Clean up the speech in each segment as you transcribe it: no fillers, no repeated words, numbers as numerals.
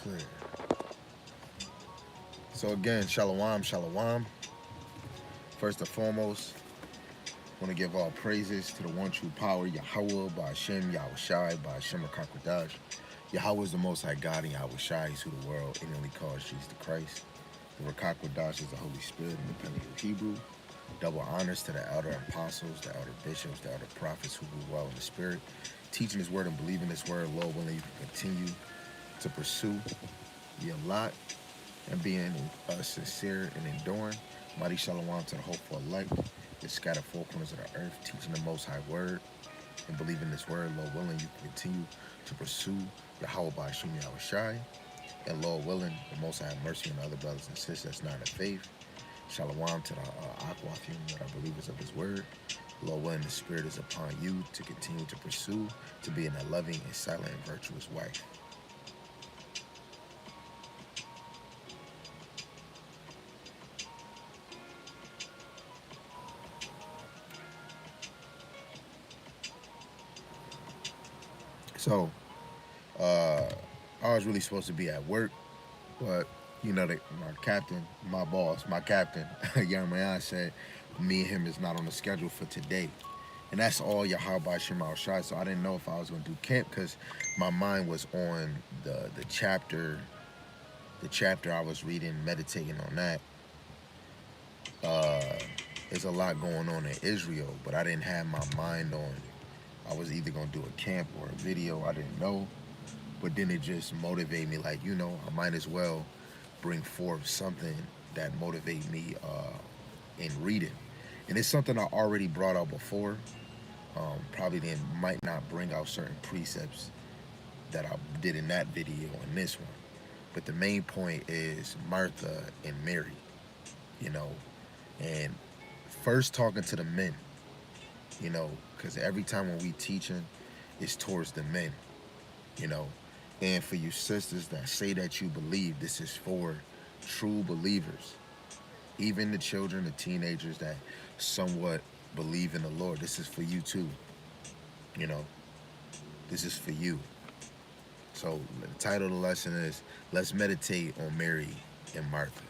clear. So again, shalom, shalom. First and foremost, I want to give all praises to the one true power, Yahweh, Ba'ashem, Yahushai, Ba'ashem, Rakakwadash. Yahweh is the most high God, and Yahushai is who the world innately calls Jesus the Christ. The Rakakwadash is the Holy Spirit in the Paleo Hebrew. Double honors to the elder apostles, the elder bishops, the elder prophets who grew well in the spirit, teaching his word and believing his word. Lord willing, you can continue to pursue the lot and being sincere and enduring. Mighty shalom to the hopeful elect that scattered four corners of the earth, teaching the most high word and believing this word. Lord willing, you can continue to pursue Yahweh Ba'ashem Yahushai. And Lord willing, the most high have mercy on the other brothers and sisters that's not in faith. Shalom to the Aquathum that are believers of his word. Lord willing, the spirit is upon you to continue to pursue, to be in a loving and silent and virtuous wife. So, I was really supposed to be at work, but you know, my captain, my boss, my captain, Young Mayan said me and him is not on the schedule for today. And that's all Yahweh Shema Shai. So I didn't know if I was going to do camp because my mind was on the chapter I was reading, meditating on that. There's a lot going on in Israel, but I didn't have my mind on I was either going to do a camp or a video. I didn't know. But then it just motivated me, like, you know, I might as well bring forth something that motivate me in reading. And it's something I already brought out before. Probably then might not bring out certain precepts that I did in that video and this one. But the main point is Martha and Mary, you know, and first talking to the men, you know, because every time when we teaching, it's towards the men, you know. And for you sisters that say that you believe, this is for true believers. Even the children, the teenagers that somewhat believe in the Lord, this is for you too. You know, this is for you. So the title of the lesson is, let's meditate on Mary and Martha.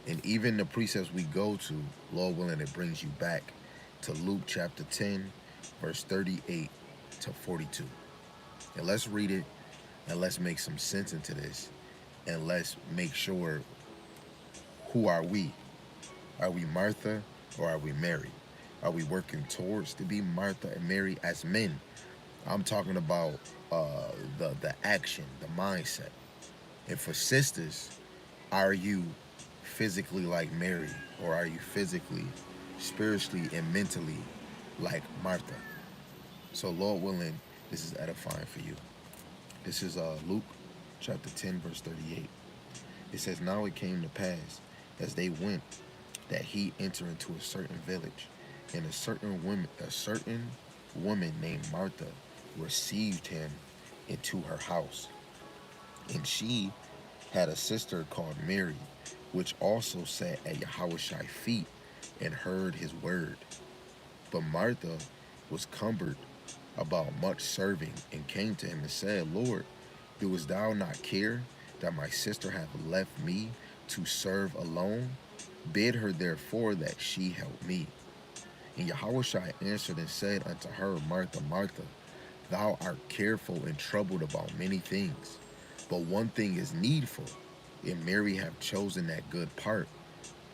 And even the precepts we go to, Lord willing, it brings you back to Luke chapter 10, verse 38 to 42. And let's read it, and let's make some sense into this, and let's make sure, who are we? Are we Martha or are we Mary? Are we working towards to be Martha and Mary as men? I'm talking about the action, the mindset. And for sisters, are you physically like Mary, or are you physically, spiritually, and mentally like Martha? So Lord willing, this is edifying for you. This is Luke chapter 10, verse 38. It says, now it came to pass, as they went, that he entered into a certain village, and a certain woman named Martha received him into her house. And she had a sister called Mary, which also sat at Yahushai's feet and heard his word. But Martha was cumbered about much serving, and came to him and said, Lord, doest thou not care that my sister hath left me to serve alone? Bid her therefore that she help me. And Yahushua answered and said unto her, Martha, Martha, thou art careful and troubled about many things, but one thing is needful, and Mary hath chosen that good part,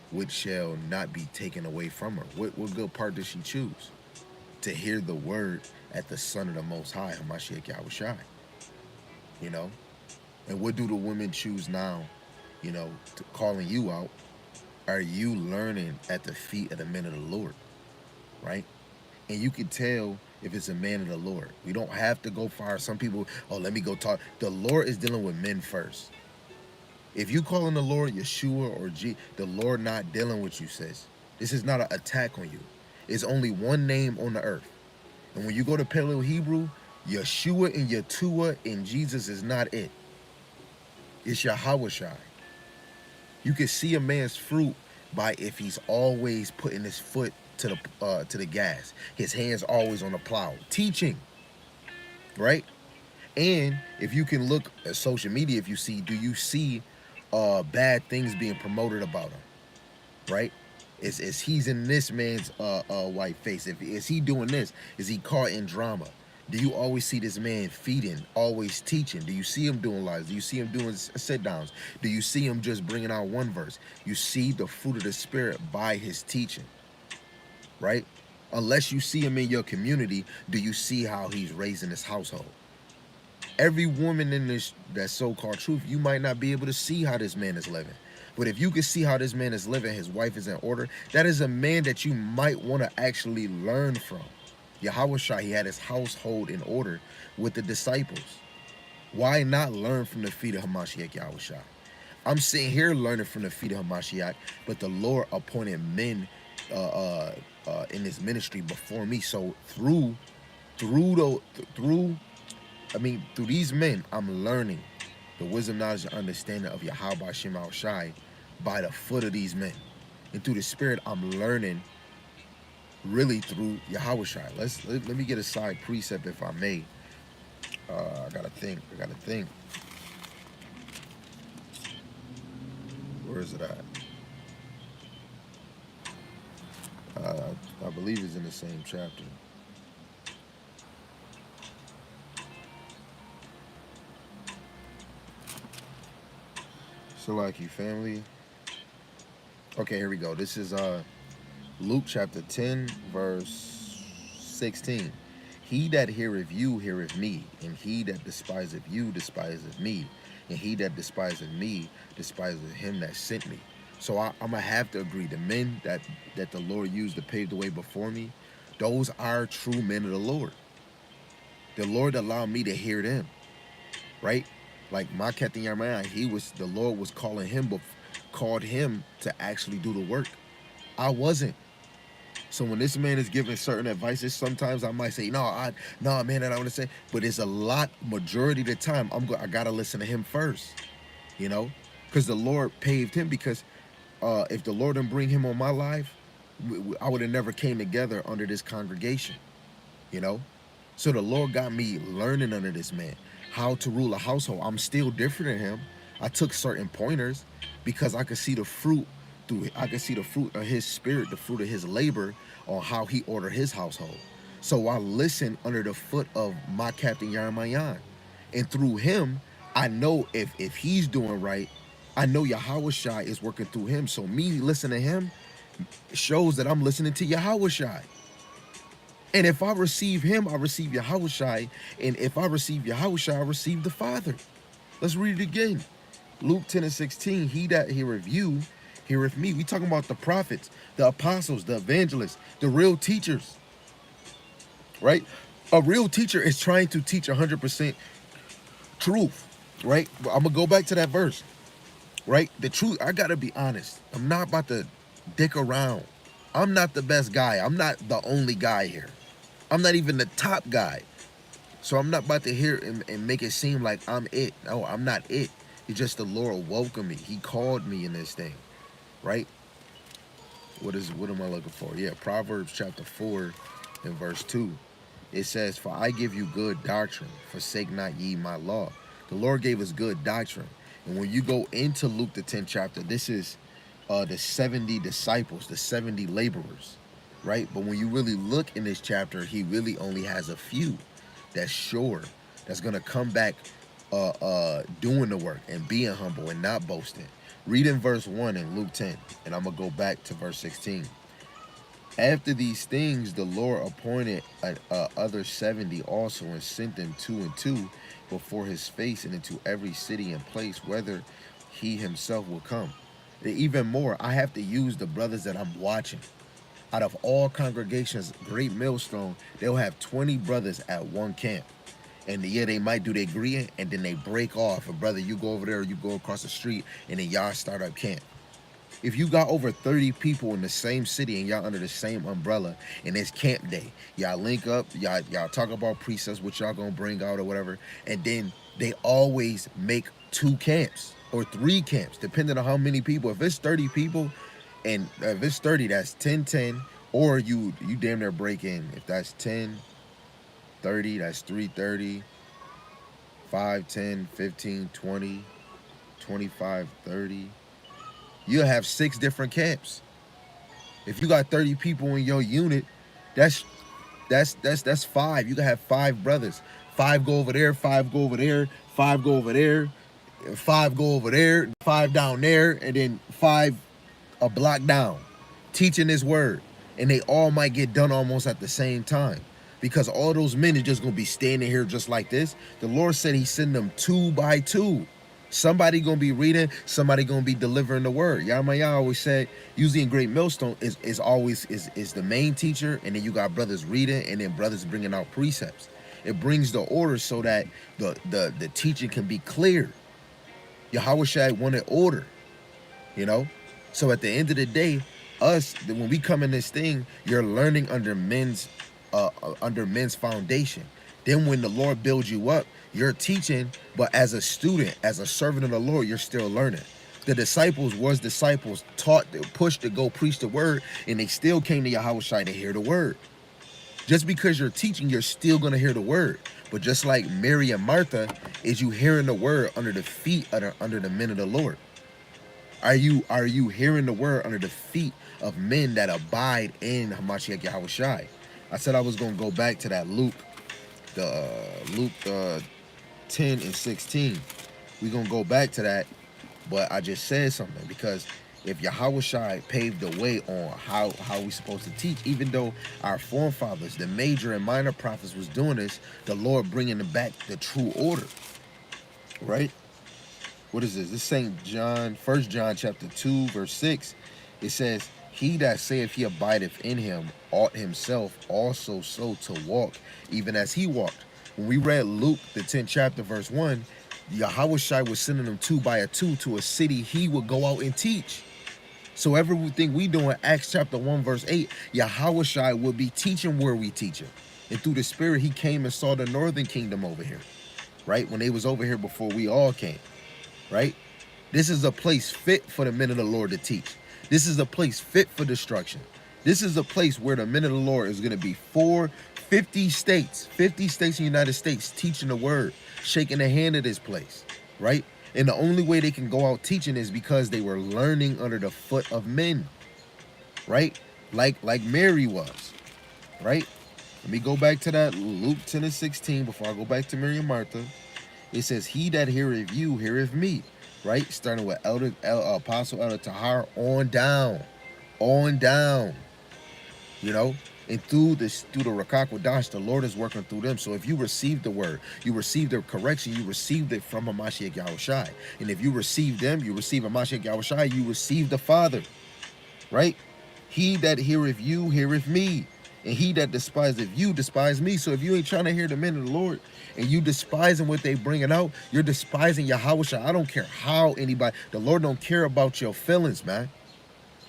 which shall not be taken away from her. What good part does she choose? To hear the word at the Son of the Most High, Hamashiach Yahushai. You know? And what do the women choose now, you know, calling you out? Are you learning at the feet of the men of the Lord? Right? And you can tell if it's a man of the Lord. We don't have to go far. Some people, oh, let me go talk. The Lord is dealing with men first. If you calling the Lord Yeshua or the Lord not dealing with you, sis. This is not an attack on you. It's only one name on the earth. And when you go to Paleo Hebrew, Yeshua and Yatua and Jesus is not it. It's Yahawashai. You can see a man's fruit by if he's always putting his foot to the gas. His hands always on the plow. Teaching, right? And if you can look at social media, if you see, do you see bad things being promoted about him? Right? Is he's in this man's white face? If is he doing this? Is he caught in drama? Do you always see this man feeding, always teaching? Do you see him doing lives? Do you see him doing sit downs? Do you see him just bringing out one verse? You see the fruit of the spirit by his teaching, right? Unless you see him in your community, do you see how he's raising his household? Every woman in this that so-called truth, you might not be able to see how this man is living. But if you can see how this man is living, his wife is in order, that is a man that you might want to actually learn from. Yahweh Shai, he had his household in order with the disciples. Why not learn from the feet of Hamashiach Yahweh Shai? I'm sitting here learning from the feet of Hamashiach, but the Lord appointed men in his ministry before me. So through these men, I'm learning the wisdom, knowledge, and understanding of Yahweh Shem Al Shai by the foot of these men. And through the spirit, I'm learning really through Yahweh Shai. Let me get a side precept if I may. I gotta think. Where is it at? I believe it's in the same chapter. So like you family. Okay, here we go. This is Luke chapter 10, verse 16. He that heareth you heareth me, and he that despiseth you despiseth me, and he that despiseth me despiseth him that sent me. So I'm gonna have to agree. The men that the Lord used to pave the way before me, those are true men of the Lord. The Lord allowed me to hear them, right? Like my Captain Yeremiah, the Lord was calling him, but called him to actually do the work. I wasn't. So when this man is giving certain advices, sometimes I might say, no, man, I don't want to say. But it's majority of the time, I gotta listen to him first, you know, because the Lord paved him. Because if the Lord didn't bring him on my life, I would have never came together under this congregation, you know. So the Lord got me learning under this man how to rule a household. I'm still different than him. I took certain pointers because I could see the fruit I could see the fruit of his spirit, the fruit of his labor on how he ordered his household. So I listen under the foot of my Captain Yeremiah. And through him, I know if he's doing right, I know Yahweh Shai is working through him. So me listening to him shows that I'm listening to Yahweh Shai. And if I receive him, I receive Yahweh Shai. And if I receive Yahweh Shai, I receive the Father. Let's read it again. Luke 10 and 16, he that heareth you, heareth me. We talking about the prophets, the apostles, the evangelists, the real teachers, right? A real teacher is trying to teach 100% truth, right? I'm going to go back to that verse, right? The truth, I got to be honest. I'm not about to dick around. I'm not the best guy. I'm not the only guy here. I'm not even the top guy. So I'm not about to hear and make it seem like I'm it. No, I'm not it. It's just the Lord welcomed me. He called me in this thing, right? What am I looking for? Yeah, Proverbs chapter 4 and verse 2. It says, for I give you good doctrine, forsake not ye my law. The Lord gave us good doctrine. And when you go into Luke the 10th chapter, this is the 70 disciples, the 70 laborers, right? But when you really look in this chapter, he really only has a few that's sure, that's going to come back doing the work and being humble and not boasting. Read in verse 1 in Luke 10, and I'm going to go back to verse 16. After these things, the Lord appointed other 70 also, and sent them 2 and 2 before his face, and into every city and place whither he himself will come. And even more, I have to use the brothers that I'm watching. Out of all congregations, Great Millstone, they'll have 20 brothers at one camp. And yeah, they might do their greeting, and then they break off. And brother, you go over there, or you go across the street, and then y'all start up camp. If you got over 30 people in the same city and y'all under the same umbrella and it's camp day, y'all link up, y'all talk about precepts, what y'all gonna bring out or whatever, and then they always make 2 camps or 3 camps, depending on how many people. If it's 30 people, and if it's 30, that's 10, 10, or you damn near break in. If that's 10, 30, that's 330. 5, 10, 15, 20, 25, 30. You'll have 6 different camps. If you got 30 people in your unit, that's that's 5. You can have 5 brothers. 5 go over there, 5 go over there, 5 go over there, 5 go over there, 5 down there, and then 5 a block down, teaching this word. And they all might get done almost at the same time. Because all those men are just gonna be standing here just like this. The Lord said he sent them 2 by 2. Somebody gonna be reading, somebody gonna be delivering the word. Yamaya always said, usually in Great Millstone is always the main teacher, and then you got brothers reading, and then brothers bringing out precepts. It brings the order so that the teaching can be clear. Yahushua wanted order, you know. So at the end of the day, when we come in this thing, you're learning under men's foundation. Then when the Lord builds you up, you're teaching, but as a student, as a servant of the Lord, you're still learning. The disciples taught, pushed to go preach the word, and they still came to Yahushua to hear the word. Just because you're teaching, you're still going to hear the word. But just like Mary and Martha, is you hearing the word under the feet, under the men of the Lord? Are you hearing the word under the feet of men that abide in Hamashiach Yahushua? I said I was going to go back to that Luke 10 and 16. We're going to go back to that, but I just said something, because if Yahushua paved the way on how we supposed to teach, even though our forefathers, the major and minor prophets, was doing this, the Lord bringing back the true order, right? What is this? This St. John, 1 John chapter 2, verse 6. It says, he that saith he abideth in him ought himself also so to walk, even as he walked. When we read Luke, the 10th chapter, verse 1, Yahushua was sending them 2 by 2 to a city he would go out and teach. So everything we do in Acts chapter 1, verse 8, Yahushua would be teaching where we teach him. And through the Spirit, he came and saw the northern kingdom over here, right? When they was over here before we all came, right? This is a place fit for the men of the Lord to teach. This is a place fit for destruction. This is a place where the men of the Lord is going to be 50 states in the United States teaching the word, shaking the hand of this place, right? And the only way they can go out teaching is because they were learning under the foot of men, right? Like Mary was, right? Let me go back to that Luke 10 and 16 before I go back to Mary and Martha. It says, he that heareth you, heareth me, right? Starting with Apostle Elder Tahar on down, you know? And through the Rakak Wadash, the Lord is working through them. So if you receive the word, you receive the correction, you received it from Hamashiach Yahushua. And if you receive them, you receive Hamashiach Yahushua, you receive the Father, right? He that heareth you, heareth me. And he that despiseth you, despise me. So if you ain't trying to hear the men of the Lord, and you despising what they bringing out, you're despising Yahushua. I don't care how anybody, the Lord don't care about your feelings, man.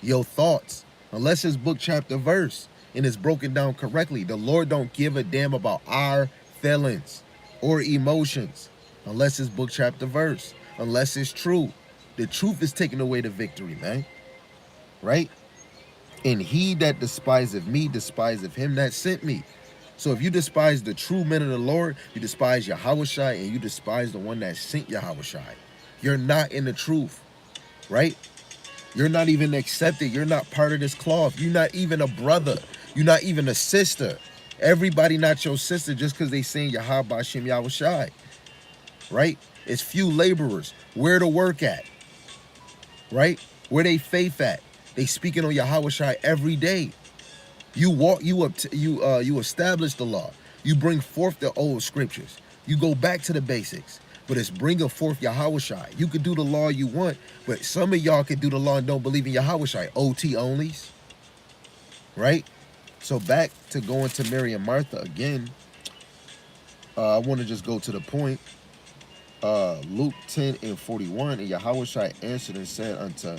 Your thoughts. Unless it's book, chapter, verse, and it's broken down correctly. The Lord don't give a damn about our feelings or emotions. Unless it's book, chapter, verse. Unless it's true. The truth is taking away the victory, man. Right? And he that despiseth me, despiseth him that sent me. So if you despise the true men of the Lord, you despise Yahushua, and you despise the one that sent Yahushua. You're not in the truth, right? You're not even accepted. You're not part of this cloth. You're not even a brother. You're not even a sister. Everybody not your sister just because they saying Yahweh Shem Yahushua, right? It's few laborers. Where to work at, right? Where they faith at. They speaking on Yahushua every day. You walk, you establish the law. You bring forth the old scriptures. You go back to the basics. But it's bringing forth Yahushua. You could do the law you want, but some of y'all could do the law and don't believe in Yahushua. OT onlys, right? So back to going to Mary and Martha again. I want to just go to the point. Luke 10 and 41, and Yahushua answered and said unto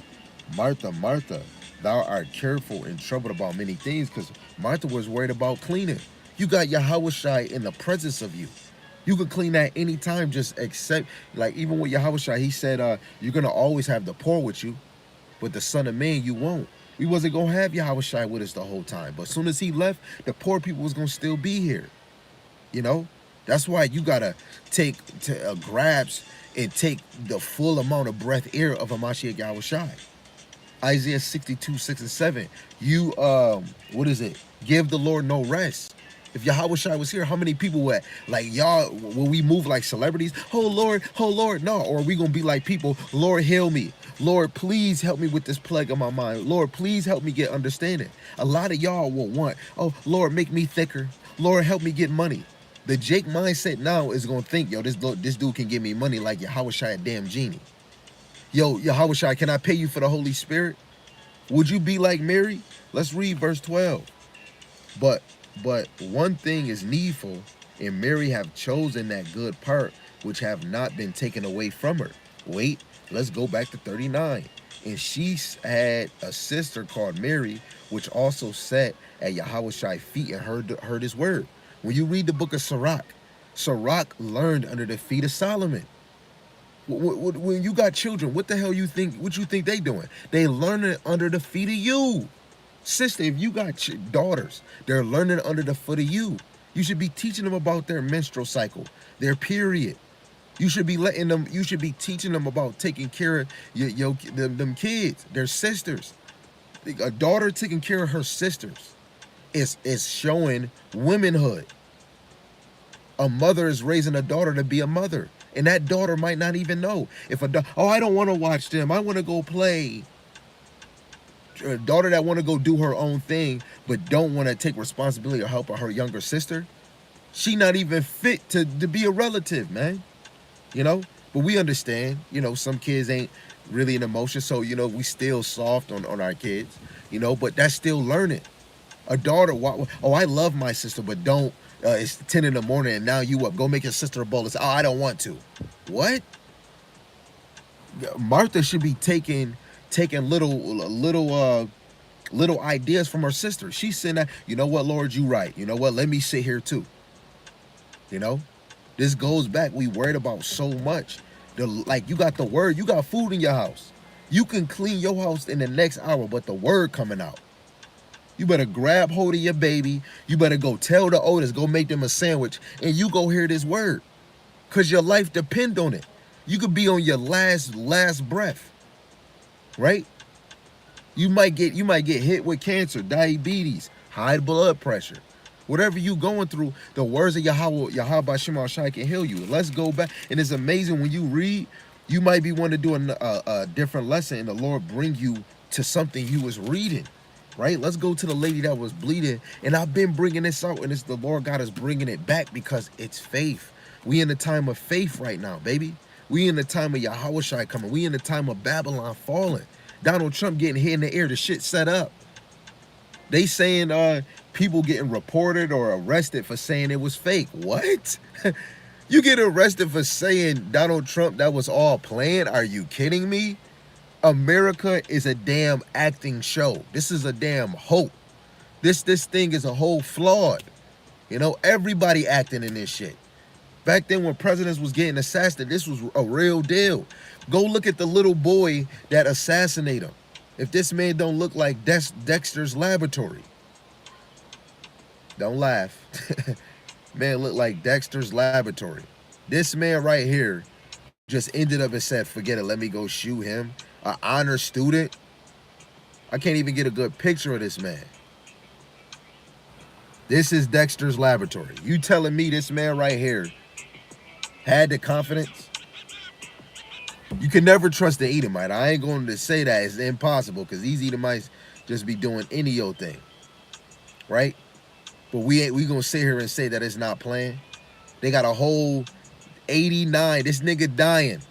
Martha, Martha, thou art careful and troubled about many things, because Martha was worried about cleaning. You got Yahushua in the presence of you. You could clean that anytime, just accept, like even with Yahushua, he said, you're going to always have the poor with you, but the Son of Man, you won't. We wasn't going to have Yahushua with us the whole time, but as soon as he left, the poor people was going to still be here, you know? That's why you gotta take to grasp and take the full amount of breath air of Hamashiach Yahushai. Isaiah 62, 6 and 7. You what is it? Give the Lord no rest. If Yahushai was here, how many people would like y'all will we move like celebrities? Oh Lord, no. Or are we gonna be like people, Lord, heal me. Lord, please help me with this plague of my mind. Lord, please help me get understanding. A lot of y'all will want, oh Lord, make me thicker. Lord, help me get money. The Jake mindset now is gonna think, yo, this dude can give me money like Yahushai a damn genie. Yo, Yahushai, can I pay you for the Holy Spirit? Would you be like Mary? Let's read verse 12. But one thing is needful, and Mary have chosen that good part which have not been taken away from her. Wait, let's go back to 39. And she had a sister called Mary, which also sat at Yahushai's feet and heard his word. When you read the book of Sirach, Sirach learned under the feet of Solomon. When you got children, what the hell you think? What you think they doing? They learning under the feet of you, sister. If you got daughters, they're learning under the foot of you. You should be teaching them about their menstrual cycle, their period. You should be letting them. You should be teaching them about taking care of them kids, their sisters. A daughter taking care of her sisters is showing womanhood. A mother is raising a daughter to be a mother. And that daughter might not even know. If oh, I don't want to watch them. I want to go play. A daughter that want to go do her own thing, but don't want to take responsibility or help her younger sister, she not even fit to be a relative, man. You know? But we understand, you know, some kids ain't really an emotion. So, you know, we still soft on our kids, you know, but that's still learning. A daughter, oh, I love my sister, but don't. It's 10 in the morning and now you up. Go make your sister a bowl. It's, oh, I don't want to. What? Martha should be taking little ideas from her sister. She's saying that, you know what, Lord, you right. You know what? Let me sit here too. You know, this goes back. We worried about so much. Like you got the word, you got food in your house. You can clean your house in the next hour, but the word coming out. You better grab hold of your baby. You better go tell the oldest, go make them a sandwich, and you go hear this word. Because your life depend on it. You could be on your last breath. Right? You might get hit with cancer, diabetes, high blood pressure. Whatever you going through, the words of Yahweh Shema Shai can heal you. Let's go back. And it's amazing when you read, you might be wanting to do a different lesson and the Lord bring you to something you was reading. Right? Let's go to the lady that was bleeding. And I've been bringing this out, and it's the Lord God is bringing it back because it's faith. We in the time of faith right now, baby. We in the time of Yahushai coming. We in the time of Babylon falling. Donald Trump getting hit in the air. The shit set up. They saying people getting reported or arrested for saying it was fake. What? You get arrested for saying Donald Trump that was all planned? Are you kidding me? America is a damn acting show. This is a damn hope. This thing is a whole flawed. You know, everybody acting in this shit. Back then when presidents was getting assassinated, this was a real deal. Go look at the little boy that assassinated him. If this man don't look like Dexter's Laboratory. Don't laugh. Man look like Dexter's Laboratory. This man right here just ended up and said, forget it, let me go shoot him. An honor student. I can't even get a good picture of this man. This is Dexter's Laboratory. You telling me this man right here had the confidence? You can never trust the Edomite. I ain't going to say that. It's impossible because these Edomites just be doing any old thing. Right? But we going to sit here and say that it's not planned. They got a whole 89. This nigga dying.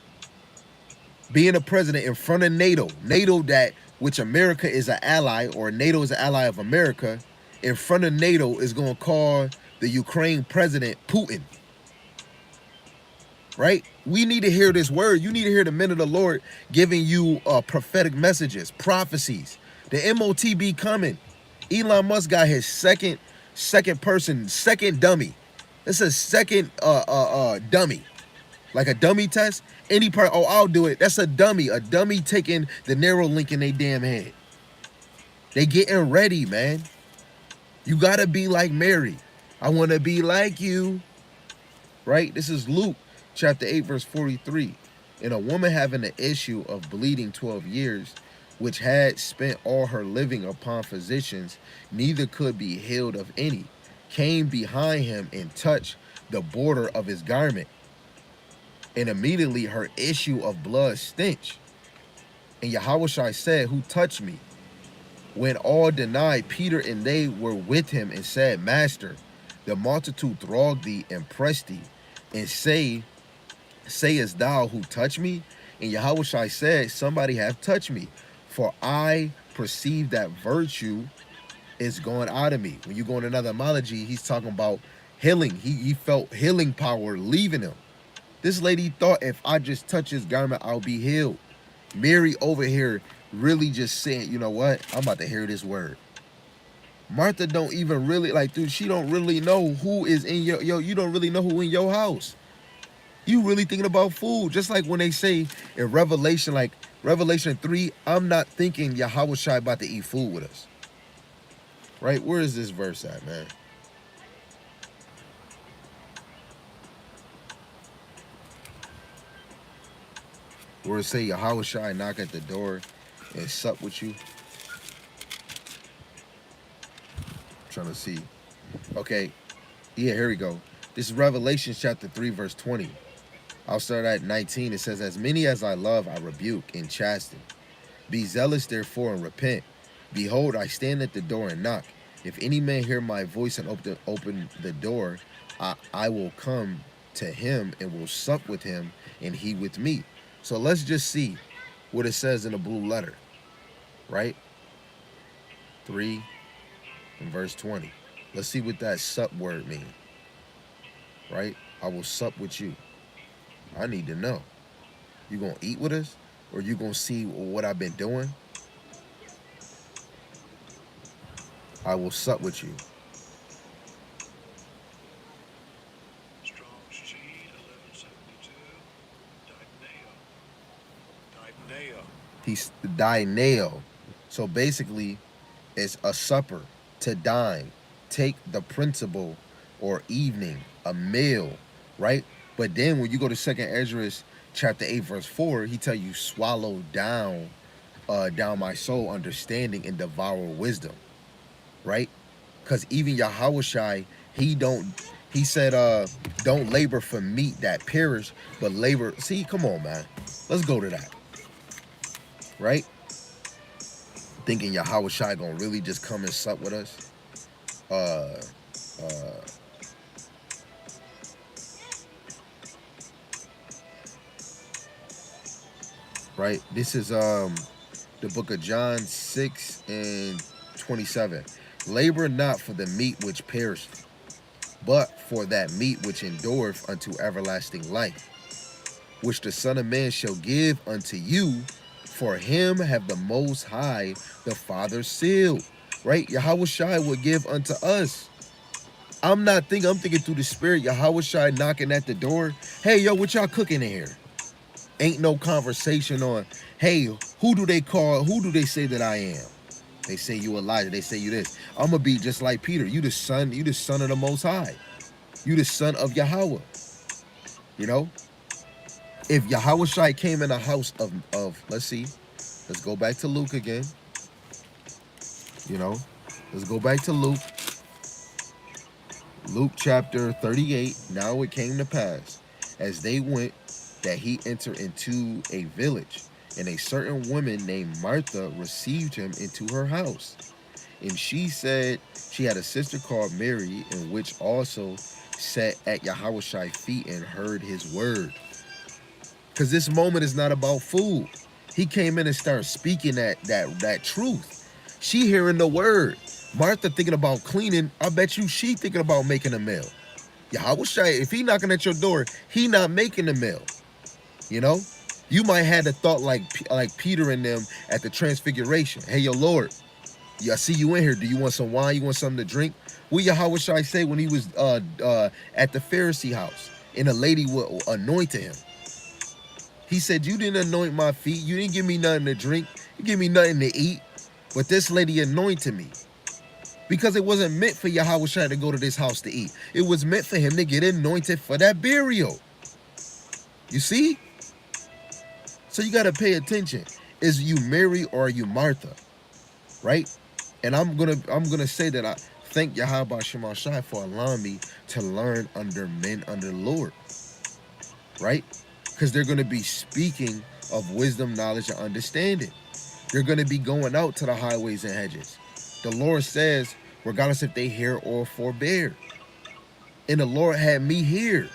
Being a president in front of NATO. NATO that, which America is an ally, or NATO is an ally of America, in front of NATO is going to call the Ukraine president Putin. Right? We need to hear this word. You need to hear the men of the Lord giving you prophetic messages, prophecies. The MOTB coming. Elon Musk got his second dummy. It's a second dummy. Like a dummy test. Any part, oh, I'll do it. That's a dummy. A dummy taking the narrow link in their damn head. They getting ready, man. You gotta be like Mary. I want to be like you. right? This is Luke chapter 8, verse 43. And a woman having an issue of bleeding 12 years, which had spent all her living upon physicians, neither could be healed of any, came behind him and touched the border of his garment. And immediately her issue of blood stench. And Yahushua said, who touched me? When all denied, Peter and they were with him and said, Master, the multitude thronged thee and pressed thee, and sayest thou who touched me? And Yahushua said, somebody hath touched me, for I perceive that virtue is going out of me. When you go in another homology, he's talking about healing. He felt healing power leaving him. This lady thought if I just touch his garment, I'll be healed. Mary over here really just saying, you know what? I'm about to hear this word. Martha don't even really, like, dude, she don't really know who is in you don't really know who in your house. You really thinking about food. Just like when they say in Revelation, like Revelation 3, I'm not thinking Yahushua about to eat food with us. Right? Where is this verse at, man? Where it say Yahushua knock at the door and sup with you. I'm trying to see. Okay. Yeah, here we go. This is Revelation chapter 3, verse 20. I'll start at 19. It says, as many as I love, I rebuke and chasten. Be zealous, therefore, and repent. Behold, I stand at the door and knock. If any man hear my voice and open the door, I will come to him and will sup with him, and he with me. So let's just see what it says in the blue letter, right? 3 and verse 20. Let's see what that sup word means, right? I will sup with you. I need to know. You gonna eat with us, or you gonna see what I've been doing? I will sup with you. Strong's G 1172. Diapneo. He's dineo. So basically, it's a supper, to dine, take the principle, or evening, a meal, right? But then when you go to 2nd Esdras chapter 8, verse 4, he tell you swallow down my soul understanding and devour wisdom, right? Because even Yahushai, he said, don't labor for meat that perish, but labor. See, come on, man. Let's go to that, right? Thinking Yahushai gonna really just come and sup with us. Right? This is the book of John 6 and 27. Labor not for the meat which perisheth, but for that meat which endureth unto everlasting life, which the Son of Man shall give unto you. For him have the Most High, the Father, sealed. Right? Yahushua will give unto us. I'm thinking through the Spirit. Yahushua knocking at the door. Hey, yo, what y'all cooking in here? Ain't no conversation on, hey, who do they call? Who do they say that I am? They say you Elijah. They say you this. I'm gonna be just like Peter. You the son of the Most High. You the son of Yahweh. You know? If Yahushua came in a house of let's see, let's go back to Luke again. You know, let's go back to Luke. Luke chapter 38. Now it came to pass, as they went, that he entered into a village, and a certain woman named Martha received him into her house. And she said she had a sister called Mary, in which also sat at Yahushua's feet and heard his word. Because this moment is not about food. He came in and started speaking that truth. She hearing the word. Martha thinking about cleaning. I bet you she thinking about making a meal. Yahushua, if he knocking at your door, he not making a meal. You know? You might have the thought like Peter and them at the transfiguration. Hey, yo, Lord, yeah, I see you in here. Do you want some wine? You want something to drink? What Yahushua say when he was at the Pharisee house and a lady would anoint him? He said, you didn't anoint my feet. You didn't give me nothing to drink. You give me nothing to eat. But this lady anointed me. Because it wasn't meant for Yahushua to go to this house to eat. It was meant for him to get anointed for that burial. You see? So you got to pay attention. Is you Mary or are you Martha? Right? And I'm gonna say that I thank Yahweh Shema Shai for allowing me to learn under men under the Lord. Right? Because they're gonna be speaking of wisdom, knowledge, and understanding. They're gonna be going out to the highways and hedges. The Lord says, regardless if they hear or forbear. And the Lord had me here.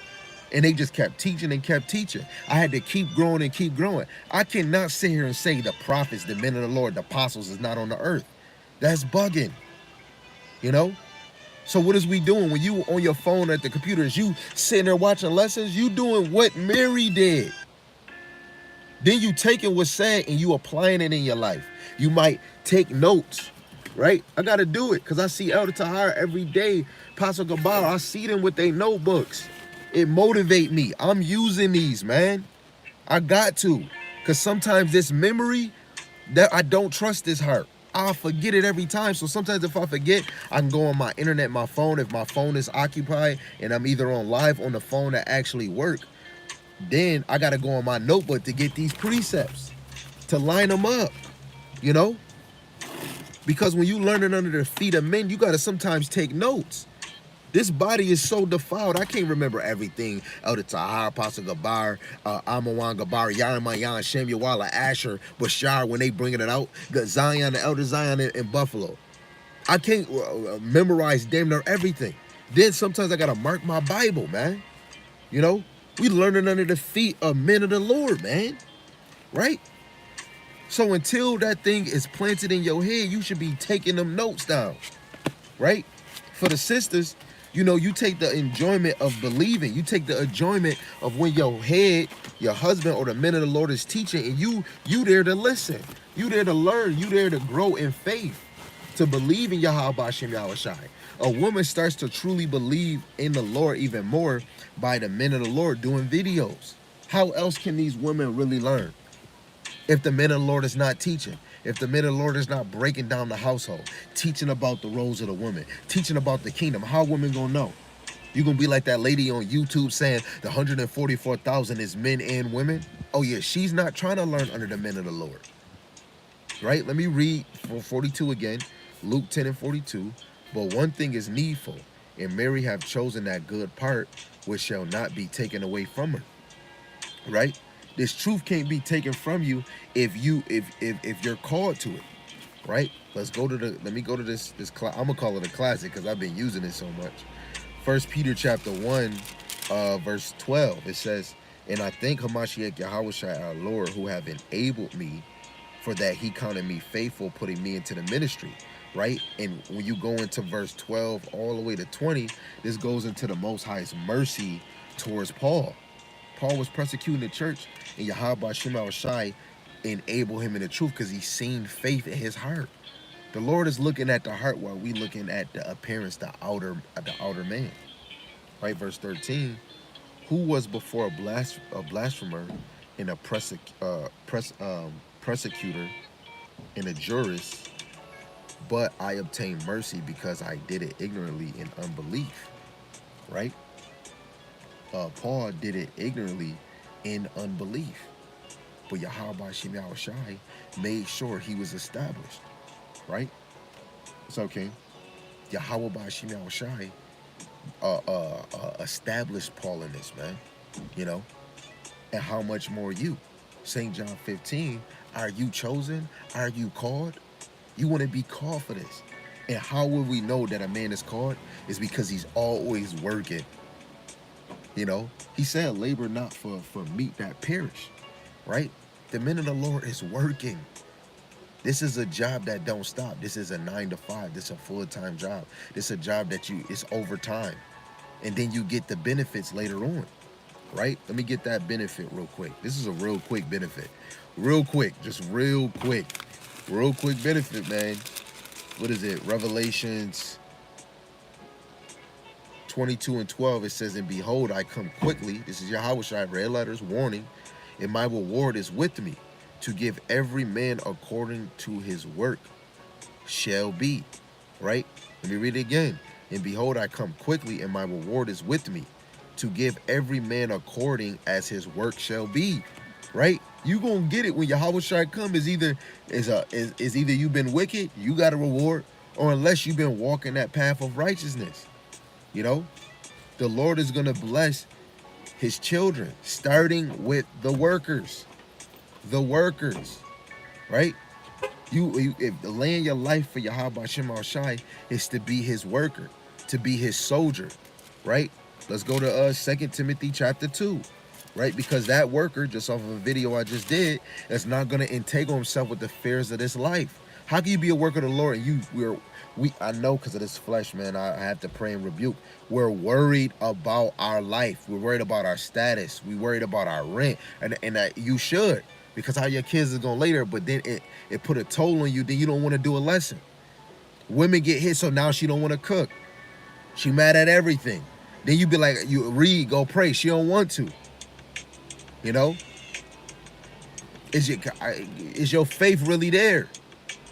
And they just kept teaching and kept teaching. I had to keep growing and keep growing. I cannot sit here and say the prophets, the men of the Lord, the apostles is not on the earth. That's bugging. You know? So what is we doing when you on your phone at the computer? Is you sitting there watching lessons? You doing what Mary did. Then you taking what's said and you applying it in your life. You might take notes. Right? I got to do it because I see Elder Tahir every day. Pastor Gabar, I see them with their notebooks. It motivate me. I'm using these, man. I got to. Because sometimes this memory, that I don't trust this heart. I forget it every time. So sometimes if I forget, I can go on my internet, my phone. If my phone is occupied and I'm either on live on the phone that actually work, then I got to go on my notebook to get these precepts, to line them up, you know? Because when you learning under the feet of men, you got to sometimes take notes. This body is so defiled. I can't remember everything. Elder Tahir, Apostle Gabar, Amawan Gabar, Yaramayan, Shem Yawala, Asher, Bashar, when they bringing it out. Zion, the Elder Zion in Buffalo. I can't memorize damn near everything. Then sometimes I got to mark my Bible, man. You know? We learning under the feet of men of the Lord, man. Right? So until that thing is planted in your head, you should be taking them notes down. Right? For the sisters, you know, you take the enjoyment of believing. You take the enjoyment of when your head, your husband, or the men of the Lord is teaching, and you there to listen. You there to learn. You there to grow in faith, to believe in Yahweh Shem Yahushai. A woman starts to truly believe in the Lord even more by the men of the Lord doing videos. How else can these women really learn? If the men of the Lord is not teaching, if the men of the Lord is not breaking down the household, teaching about the roles of the women, teaching about the kingdom, how women gonna know? You gonna be like that lady on YouTube saying the 144,000 is men and women? Oh yeah, she's not trying to learn under the men of the Lord. Right? Let me read 42 again, Luke 10 and 42. But one thing is needful, and Mary have chosen that good part, which shall not be taken away from her. Right? This truth can't be taken from you if you're called to it, right? Let me go to this I'm gonna call it a classic because I've been using it so much. 1 Peter chapter 1, verse 12. It says, "And I thank Hamashiach Yahushua our Lord, who have enabled me, for that he counted me faithful, putting me into the ministry." Right? And when you go into verse 12 all the way to 20, this goes into the Most High's mercy towards Paul. Paul was persecuting the church, and Yahweh Shem Yahushai enabled him in the truth because he seen faith in his heart. The Lord is looking at the heart while we looking at the appearance, the outer man. Right, verse 13. Who was before a blasphemer and a persecutor and a jurist, but I obtained mercy because I did it ignorantly in unbelief. Right? Paul did it ignorantly in unbelief. But Yahweh Shem Yahushai made sure he was established. Right? It's okay. Yahweh Shem Yahushai established Paul in this, man. You know? And how much more you? St. John 15, are you chosen? Are you called? You want to be called for this. And how will we know that a man is called? Is because he's always working. You know, he said, labor not for meat that perish, right? The men of the Lord is working. This is a job that don't stop. This is a 9 to 5. This is a full-time job. This is a job that it's overtime. And then you get the benefits later on, right? Let me get that benefit real quick. This is a real quick benefit. Real quick, just real quick. Real quick benefit, man. What is it? Revelations 22 and 12, it says, "And behold, I come quickly." This is Yahushua, red letters, warning. "And my reward is with me, to give every man according to his work shall be." right? Let me read it again. And behold, I come quickly, and my reward is with me, to give every man according as his work shall be. Right? You gonna get it when Yahweh Shai come. Is either either you've been wicked, you got a reward, or unless you've been walking that path of righteousness. You know, the Lord is gonna bless his children, starting with the workers. The workers, right? You if laying your life for Yahweh Shem Shai is to be his worker, to be his soldier, right? Let's go to 2 Timothy chapter 2, right? Because that worker, just off of a video I just did, is not going to entangle himself with the fears of this life. How can you be a worker of the Lord and I know because of this flesh, man, I have to pray and rebuke. We're worried about our life. We're worried about our status. We're worried about our rent. And you should, because how your kids is going to later, but then it put a toll on you, then you don't want to do a lesson. Women get hit, so now she don't want to cook. She mad at everything. Then you be like, you read, go pray. She don't want to. You know? Is your faith really there?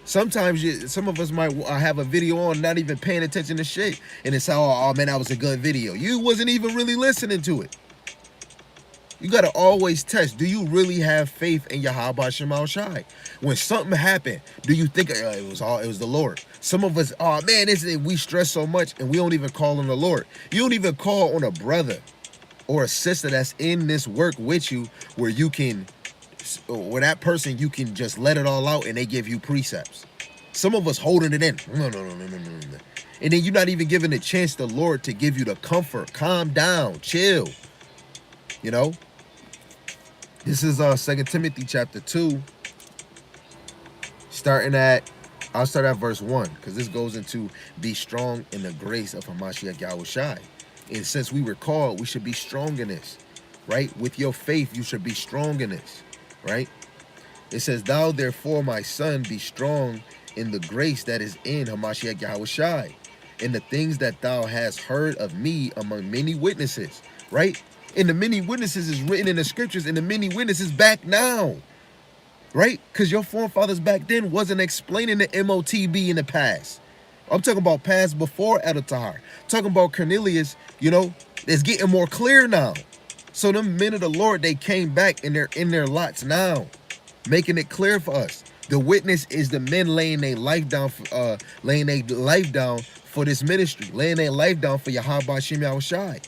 Sometimes some of us might have a video on, not even paying attention to shit, and it's how, oh man, that was a good video. You wasn't even really listening to it. You gotta always test. Do you really have faith in Yahweh Shema Shai? When something happened, do you think it was the Lord? Some of us, oh man, we stress so much and we don't even call on the Lord. You don't even call on a brother or a sister that's in this work with you, where you can, where that person, you can just let it all out and they give you precepts. Some of us holding it in. No. And then you're not even giving a chance the Lord to give you the comfort. Calm down, chill. You know? This is 2 Timothy chapter 2. I'll start at verse 1, because this goes into be strong in the grace of Hamashiach Yahushai. And since we were called, we should be strong in this, right? With your faith, you should be strong in this, right? It says, thou therefore, my son, be strong in the grace that is in Hamashiach Yahushai, in the things that thou hast heard of me among many witnesses, right? And the many witnesses is written in the scriptures, and the many witnesses back now, right? Because your forefathers back then wasn't explaining the MOTB in the past. I'm talking about past before Editahar. Talking about Cornelius, you know, it's getting more clear now. So them men of the Lord, they came back and they're in their lots now, making it clear for us. The witness is the men laying their life down for, this ministry, laying their life down for Yahweh Shem Yahushai.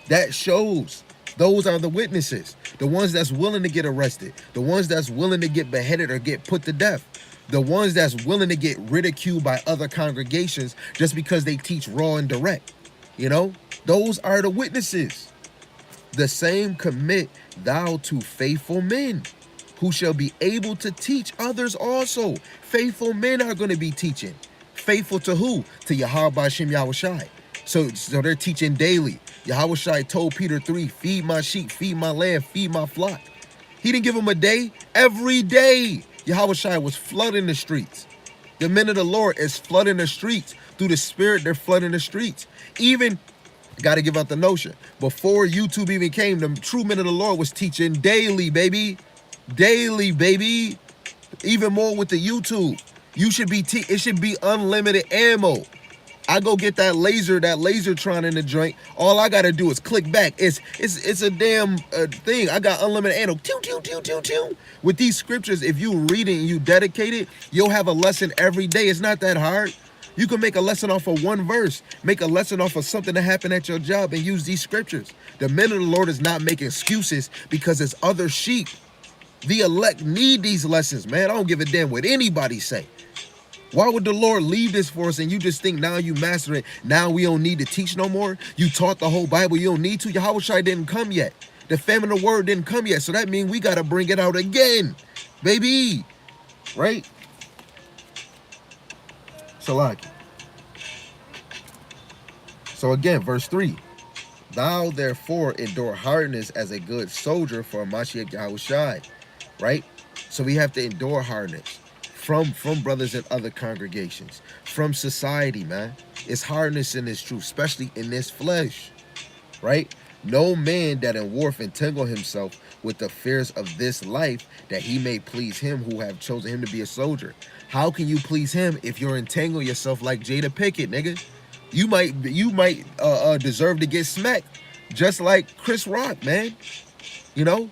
That shows. Those are the witnesses, the ones that's willing to get arrested, the ones that's willing to get beheaded or get put to death, the ones that's willing to get ridiculed by other congregations just because they teach raw and direct. You know, those are the witnesses. The same commit thou to faithful men, who shall be able to teach others also. Faithful men are going to be teaching. Faithful to who? To Yahweh Shem Yahushai. So they're teaching daily. Yahushai told Peter 3, feed my sheep, feed my lamb, feed my flock. He didn't give him a day. Every day, Yahushai was flooding the streets. The men of the Lord is flooding the streets. Through the Spirit, they're flooding the streets. Even, got to give out the notion, before YouTube even came, the true men of the Lord was teaching daily, baby. Daily, baby. Even more with the YouTube. You should be, it should be unlimited ammo. I go get that lasertron in the joint. All I gotta do is click back. It's a damn thing. I got unlimited ammo. With these scriptures, if you read it and you dedicate it, you'll have a lesson every day. It's not that hard. You can make a lesson off of one verse, make a lesson off of something that happened at your job, and use these scriptures. The men of the Lord is not making excuses because it's other sheep. The elect need these lessons, man. I don't give a damn what anybody say. Why would the Lord leave this for us and you just think now you master it? Now we don't need to teach no more? You taught the whole Bible, you don't need to? Yahushua didn't come yet. The famine of the word didn't come yet. So that means we got to bring it out again, baby. Right? Salaki. So again, verse 3. Thou therefore endure hardness as a good soldier for Mashiach Yahushua. Right? So we have to endure hardness. From brothers in other congregations, from society, man. It's hardness in this truth, especially in this flesh, right? No man that in warfare entangle himself with the fears of this life, that he may please him who have chosen him to be a soldier. How can you please him if you're entangling yourself like Jada Pinkett, nigga? You might deserve to get smacked, just like Chris Rock, man. You know,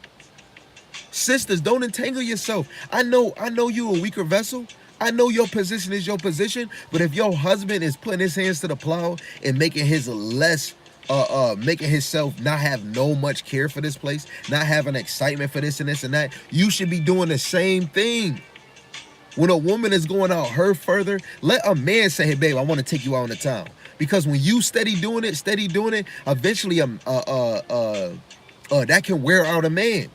sisters, don't entangle yourself. I know you a weaker vessel. I know your position is your position, but if your husband is putting his hands to the plow and making his less making himself not have no much care for this place, not having excitement for this and this and that, you should be doing the same thing. When a woman is going out her further, let a man say, hey babe, I want to take you out in the town. Because when you steady doing it, eventually that can wear out a man.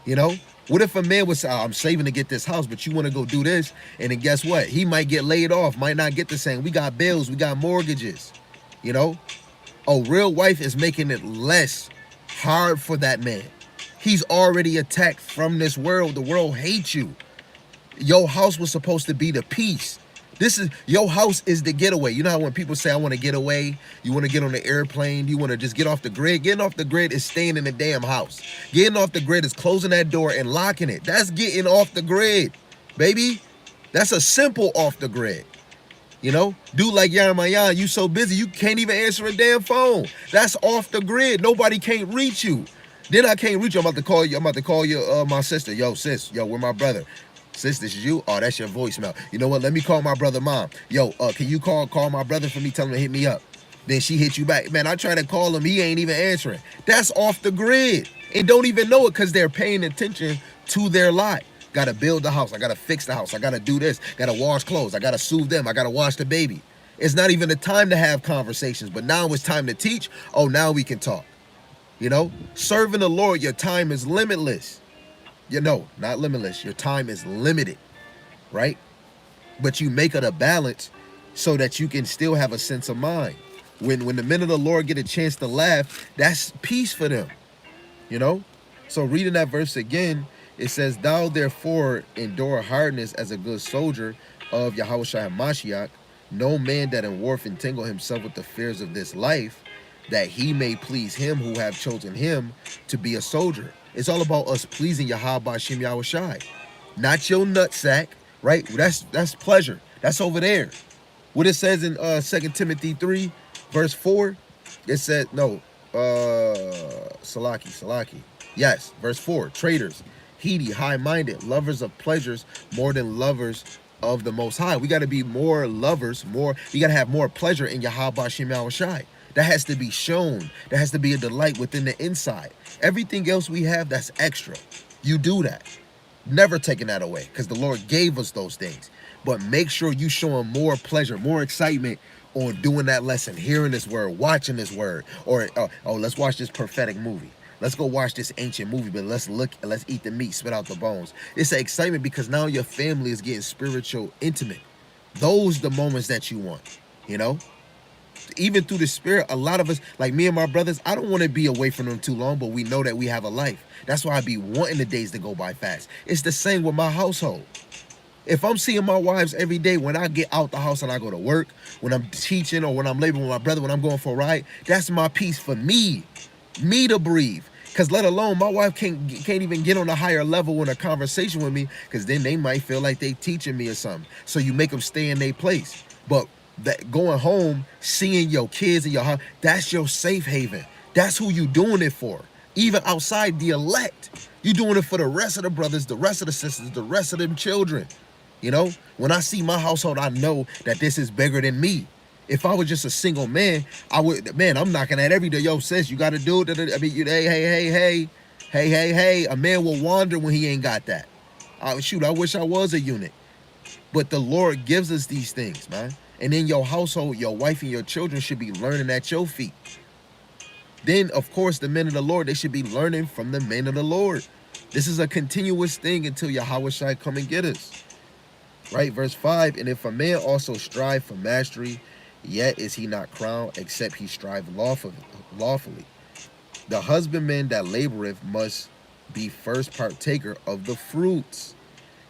You know, what if a man was, I'm saving to get this house, but you want to go do this, and then guess what? He might get laid off, might not get the same. We got bills, we got mortgages. You know, a real wife is making it less hard for that man. He's already attacked from this world. The world hates you. Your house was supposed to be the peace. This is your house is the getaway. You know how when people say, I want to get away, you want to get on the airplane, you want to just get off the grid. Getting off the grid is staying in the damn house. Getting off the grid is closing that door and locking it. That's getting off the grid, baby. That's a simple off the grid. You know, dude like Yaramayan, you so busy you can't even answer a damn phone. That's off the grid. Nobody can't reach you. Then I can't reach you. I'm about to call you, my sister. Yo, sis. Yo, where my brother? Sis, this is you? Oh, that's your voicemail. You know what? Let me call my brother, mom. Yo, can you call my brother for me? Tell him to hit me up. Then she hit you back. Man, I try to call him. He ain't even answering. That's off the grid. And don't even know it because they're paying attention to their lot. Got to build the house. I got to fix the house. I got to do this. Got to wash clothes. I got to soothe them. I got to wash the baby. It's not even the time to have conversations. But now it's time to teach. Oh, now we can talk. You know, serving the Lord, your time is limitless. You know, not limitless. Your time is limited, right? But you make it a balance so that you can still have a sense of mind. When the men of the Lord get a chance to laugh, that's peace for them, you know? So reading that verse again, it says, thou therefore endure hardness as a good soldier of Yahushua HaMashiach, no man that in war entangle himself with the fears of this life, that he may please him who have chosen him to be a soldier. It's all about us pleasing Yahweh Shem Yahushai, not your nutsack, right? That's pleasure. That's over there. What it says in 2 Timothy 3, verse 4, it said, no, Salaki. Yes, verse 4, traitors, heedy, high-minded, lovers of pleasures more than lovers of the Most High. We got to be more lovers, we got to have more pleasure in Yahweh Shem Yahushai. That has to be shown. That has to be a delight within the inside. Everything else we have, that's extra. You do that. Never taking that away because the Lord gave us those things. But make sure you showing more pleasure, more excitement on doing that lesson, hearing this word, watching this word. Or, oh, let's watch this prophetic movie. Let's go watch this ancient movie, but let's eat the meat, spit out the bones. It's an excitement because now your family is getting spiritual, intimate. Those are the moments that you want, you know? Even through the spirit, a lot of us, like me and my brothers, I don't want to be away from them too long, but we know that we have a life. That's why I be wanting the days to go by fast. It's the same with my household. If I'm seeing my wives every day, when I get out the house and I go to work, when I'm teaching or when I'm laboring with my brother, when I'm going for a ride, that's my peace for me to breathe. Because let alone my wife can't even get on a higher level in a conversation with me because then they might feel like they teaching me or something. So you make them stay in their place. But that going home, seeing your kids in your house, that's your safe haven. That's who you doing it for. Even outside the elect, you doing it for the rest of the brothers, the rest of the sisters, the rest of them children. You know, when I see my household, I know that this is bigger than me. If I was just a single man, I'm knocking at every day. Yo, sis, you got to do it. I mean, hey. A man will wander when he ain't got that. Shoot, I wish I was a eunuch. But the Lord gives us these things, man. And in your household, your wife and your children should be learning at your feet. Then, of course, the men of the Lord, they should be learning from the men of the Lord. This is a continuous thing until Yahweh Shai come and get us. Right? Verse 5, and if a man also strive for mastery, yet is he not crowned, except he strive lawfully. The husbandman that laboreth must be first partaker of the fruits.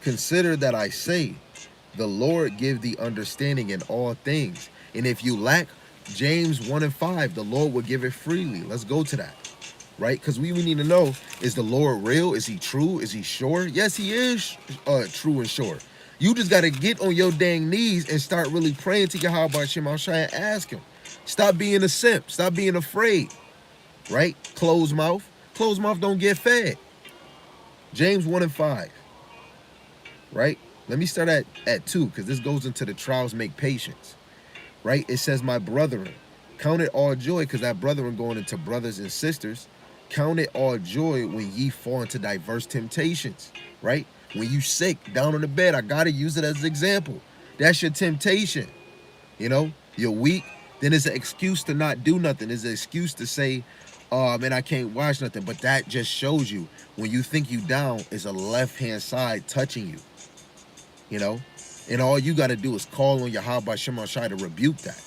Consider that I say, the Lord give thee understanding in all things. And if you lack, James 1 and 5, the Lord will give it freely. Let's go to that. right? Because we need to know, is the Lord real? Is he true? Is he sure? Yes, he is true and sure. You just got to get on your dang knees and start really praying to Yahweh Shema Shai and ask him. Stop being a simp. Stop being afraid, right? Closed mouth. Closed mouth don't get fed. James 1 and 5, right? Let me start at 2, because this goes into the trials make patience, right? It says, my brethren, count it all joy, because that brethren going into brothers and sisters. Count it all joy when ye fall into diverse temptations, right? When you sick, down on the bed, I got to use it as an example. That's your temptation, you know? You're weak, then it's an excuse to not do nothing. It's an excuse to say, oh, man, I can't watch nothing. But that just shows you, when you think you down, is a left-hand side touching you, you know? And all you got to do is call on Yahweh Shema Shai to rebuke that,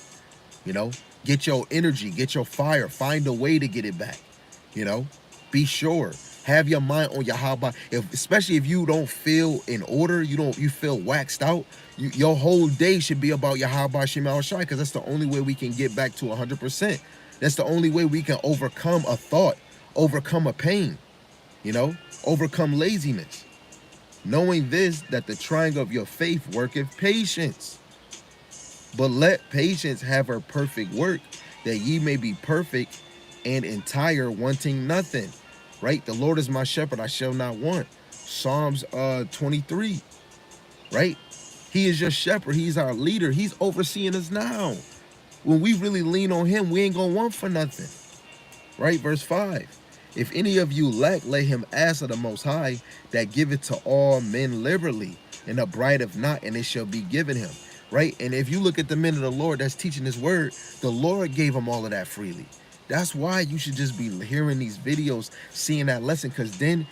you know? Get your energy, get your fire, find a way to get it back, you know? Be sure. Have your mind on Yahweh. Especially if you don't feel in order, you feel waxed out, your whole day should be about Yahweh Shema Shai, because that's the only way we can get back to 100%. That's the only way we can overcome a thought, overcome a pain, you know, overcome laziness. Knowing this, that the trying of your faith worketh patience. But let patience have her perfect work, that ye may be perfect and entire, wanting nothing. Right? The Lord is my shepherd, I shall not want. Psalms 23. Right? He is your shepherd. He's our leader. He's overseeing us now. When we really lean on him, we ain't going to want for nothing. Right? Verse 5. If any of you lack, let him ask of the Most High, that giveth to all men liberally, and upbraideth not, and it shall be given him. Right? And if you look at the men of the Lord that's teaching his word, the Lord gave them all of that freely. That's why you should just be hearing these videos, seeing that lesson, because then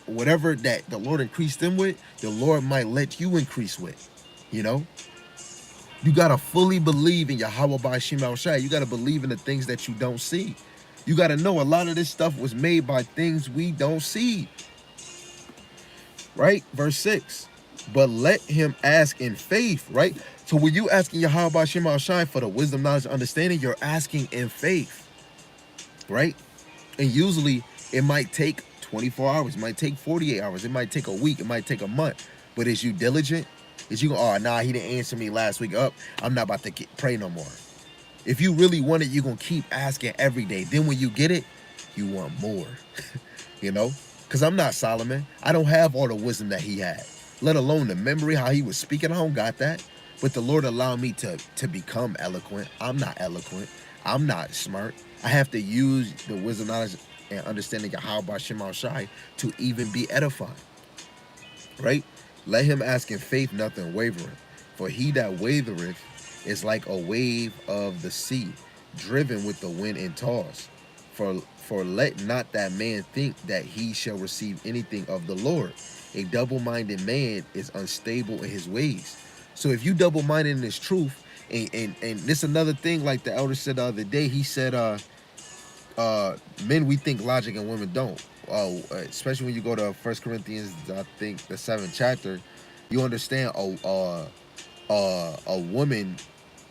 whatever that the Lord increased them with, the Lord might let you increase with, you know? You got to fully believe in Yahweh by Shema Shai. You got to believe in the things that you don't see. You got to know a lot of this stuff was made by things we don't see. Right? Verse 6. But let him ask in faith, right? So when you asking Yahweh Shema Shai for the wisdom, knowledge, and understanding, you're asking in faith, right? And usually it might take 24 hours, it might take 48 hours, it might take a week, it might take a month. But is you diligent? Is you go, oh, nah, he didn't answer me last week. Up, I'm not about to pray no more. If you really want it, you're going to keep asking every day. Then when you get it, you want more, you know? Because I'm not Solomon. I don't have all the wisdom that he had, let alone the memory, how he was speaking. I don't got that. But the Lord allowed me to become eloquent. I'm not eloquent. I'm not smart. I have to use the wisdom, knowledge, and understanding of Yahweh Shema Shai to even be edified. Right? Let him ask in faith, nothing wavering. For he that wavereth is like a wave of the sea, driven with the wind and tossed. For let not that man think that he shall receive anything of the Lord. A double-minded man is unstable in his ways. So if you double-minded in this truth, and this another thing, like the elder said the other day, he said, men, we think logic and women don't. Especially when you go to 1 Corinthians, I think the 7th chapter, you understand a woman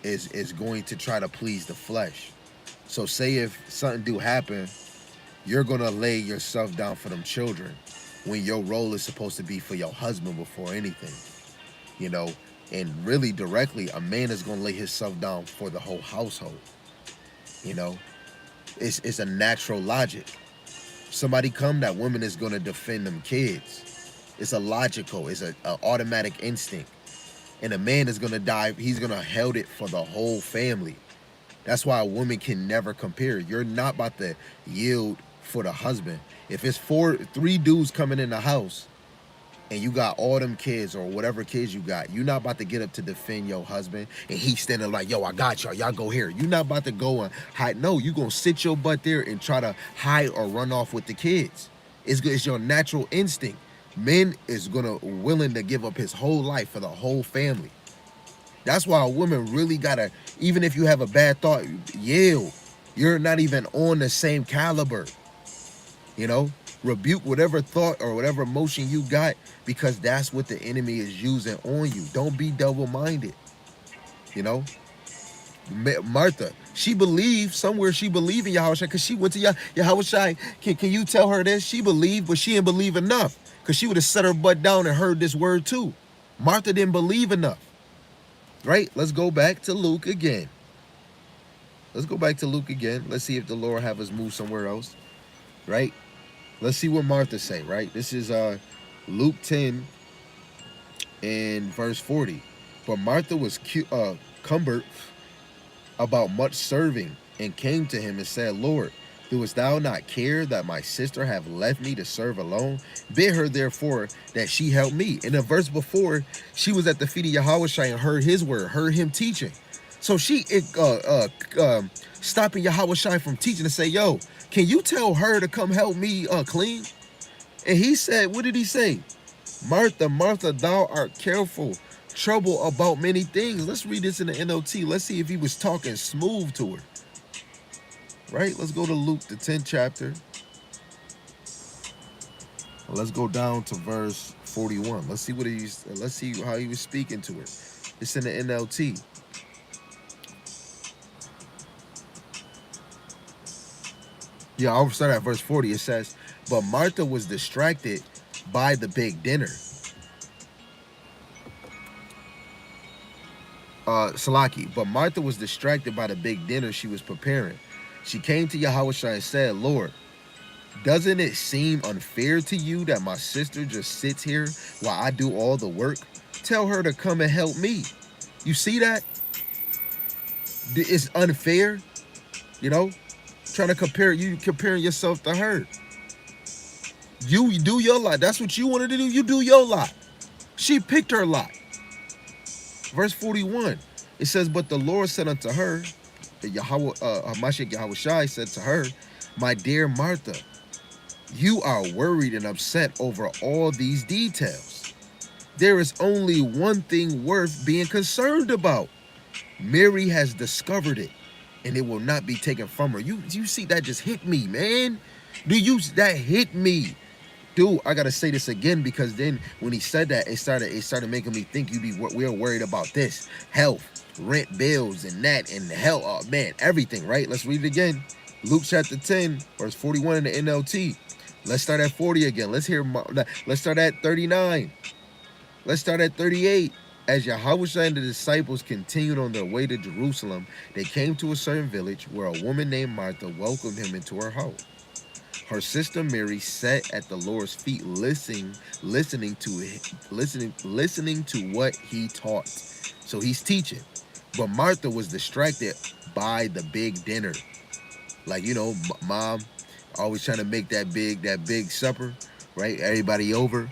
is going to try to please the flesh. So say if something do happen, you're going to lay yourself down for them children, when your role is supposed to be for your husband before anything, you know? And really directly, a man is going to lay himself down for the whole household, you know? It's a natural logic. Somebody come, that woman is going to defend them kids. It's a logical, it's an automatic instinct. And a man is going to die, he's going to held it for the whole family. That's why a woman can never compare. You're not about to yield for the husband. If it's three dudes coming in the house and you got all them kids or whatever kids you got, you're not about to get up to defend your husband and he's standing like, yo, I got y'all, y'all go here. You're not about to go and hide. No, you're going to sit your butt there and try to hide or run off with the kids. It's your natural instinct. Men is willing to give up his whole life for the whole family. That's why a woman really gotta, even if you have a bad thought, yield. You're not even on the same caliber. You know, rebuke whatever thought or whatever emotion you got, because that's what the enemy is using on you. Don't be double-minded. You know, Martha, she believed somewhere. She believed in Yahushua because she went to Yahushua. Can you tell her this? She believed, but she didn't believe enough because she would have set her butt down and heard this word too. Martha didn't believe enough. Right? Let's go back to Luke again. Let's go back to Luke again. Let's see if the Lord have us move somewhere else. Right? Let's see what Martha say. Right? This is Luke 10 and verse 40. But Martha was cumbered about much serving, and came to him and said, Lord, doest thou not care that my sister have left me to serve alone? Bid her therefore that she help me. In the verse before, she was at the feet of Yahushua and heard his word, heard him teaching. So she stopping Yahushua from teaching to say, yo, can you tell her to come help me clean? And he said, what did he say? Martha, Martha, thou art careful, trouble about many things. Let's read this in the NLT. Let's see if he was talking smooth to her. Right? Let's go to Luke, the 10th chapter. Let's go down to verse 41. Let's see what let's see how he was speaking to her. It's in the NLT. Yeah, I'll start at verse 40. It says, but Martha was distracted by the big dinner. Salaki, but Martha was distracted by the big dinner she was preparing. She came to Yahushua and said, Lord, doesn't it seem unfair to you that my sister just sits here while I do all the work? Tell her to come and help me. You see that? It's unfair, you know? Trying to comparing yourself to her. You do your lot. That's what you wanted to do. You do your lot. She picked her lot. Verse 41, it says, but the Lord said unto her, Mashiach Yahushua said to her, my dear Martha, you are worried and upset over all these details. There is only one thing worth being concerned about. Mary has discovered it, and it will not be taken from her. You see, that just hit me, man. That hit me. Dude, I gotta say this again, because then when he said that, it started making me think we're worried about this, health, rent, bills, and that, and health, oh man, everything, right? Let's read it again. Luke chapter 10, verse 41 in the NLT. Let's start at 40 again. Let's start at 39. Let's start at 38. As Yahushua and the disciples continued on their way to Jerusalem, they came to a certain village where a woman named Martha welcomed him into her house. Her sister Mary sat at the Lord's feet, listening to what he taught. So he's teaching. But Martha was distracted by the big dinner. Like, you know, mom always trying to make that big supper, right? Everybody over.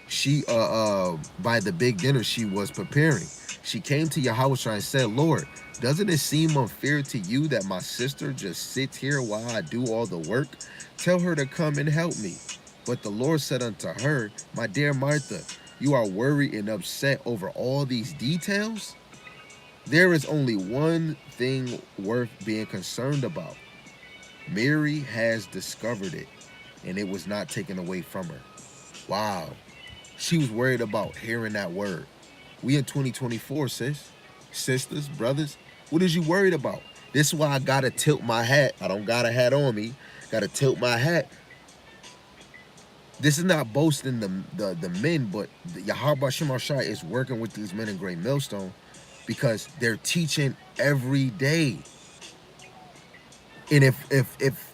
She by the big dinner she was preparing. She came to Yahushua and said, Lord, doesn't it seem unfair to you that my sister just sits here while I do all the work? Tell her to come and help me. But the Lord said unto her, my dear Martha, you are worried and upset over all these details? There is only one thing worth being concerned about. Mary has discovered it, and it was not taken away from her. Wow. She was worried about hearing that word. We in 2024, sisters, brothers. What is you worried about? This is why I gotta tilt my hat. I don't got a hat on me. Gotta tilt my hat. This is not boasting the men, but Yahweh Shem Shai is working with these men in Great Millstone because they're teaching every day. And if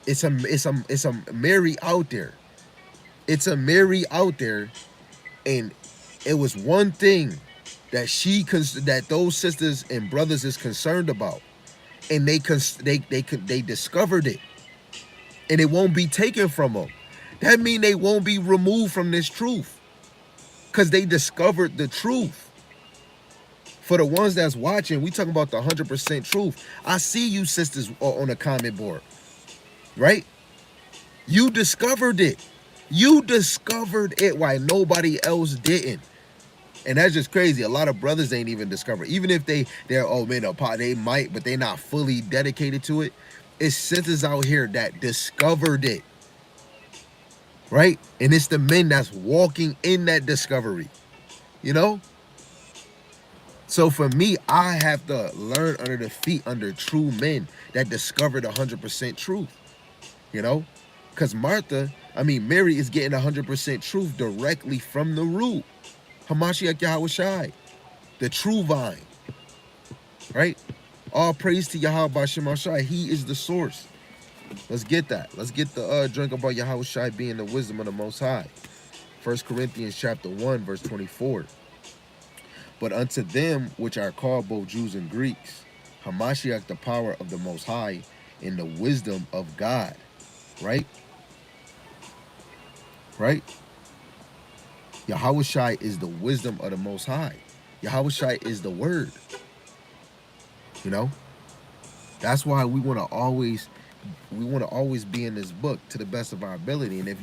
it's a Mary out there, and it was one thing that those sisters and brothers is concerned about, and they discovered it, and it won't be taken from them. That means they won't be removed from this truth, because they discovered the truth. For the ones that's watching, we talking about the 100% truth. I see you sisters on the comment board, right? You discovered it. You discovered it while nobody else didn't. And that's just crazy. A lot of brothers ain't even discovered. Even if they're, oh man, they might, but they're not fully dedicated to it. It's sisters out here that discovered it, right? And it's the men that's walking in that discovery, you know? So for me, I have to learn under the feet under true men that discovered 100% truth, you know? Because Mary is getting 100% truth directly from the root. Hamashiach Yahweh Shai, the true vine, right? All praise to Yahweh Bashem Shai. He is the source. Let's get that. Let's get the drink about Yahweh Shai being the wisdom of the Most High. 1 Corinthians chapter 1, verse 24. But unto them which are called both Jews and Greeks, Hamashiach the power of the Most High and the wisdom of God. Right? Right? Yahweh Shai is the wisdom of the Most High. Yahweh Shai is the word. You know? That's why we want to always be in this book to the best of our ability. And if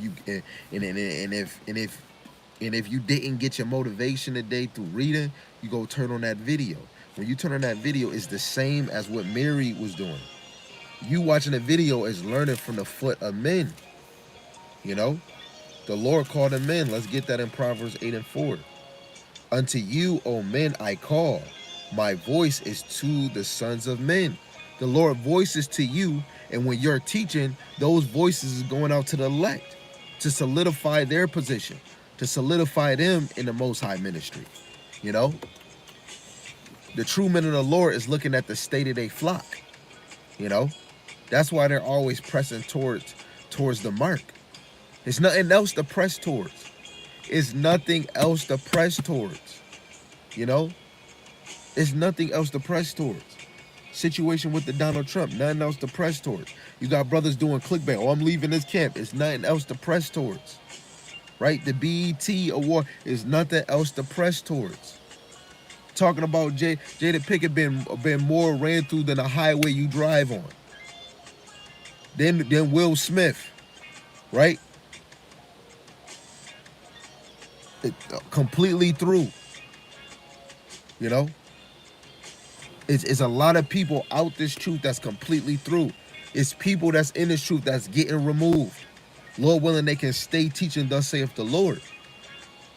you didn't get your motivation today through reading, you go turn on that video. When you turn on that video, it's the same as what Mary was doing. You watching the video is learning from the foot of men. You know? The Lord called them men. Let's get that in Proverbs 8 and 4. Unto you, O men, I call. My voice is to the sons of men. The Lord voices to you, and when you're teaching, those voices is going out to the elect to solidify their position, to solidify them in the Most High ministry. You know? The true men of the Lord is looking at the state of their flock. You know? That's why they're always pressing towards the mark. There's nothing else to press towards. It's nothing else to press towards. You know? It's nothing else to press towards. Situation with the Donald Trump, nothing else to press towards. You got brothers doing clickbait. Oh, I'm leaving this camp. It's nothing else to press towards. Right? The BET award is nothing else to press towards. Talking about Jada Pickett been more ran through than a highway you drive on. Then Will Smith, right? Completely through. You know? It's a lot of people out this truth that's completely through. It's people that's in this truth that's getting removed. Lord willing, they can stay teaching, thus saith the Lord.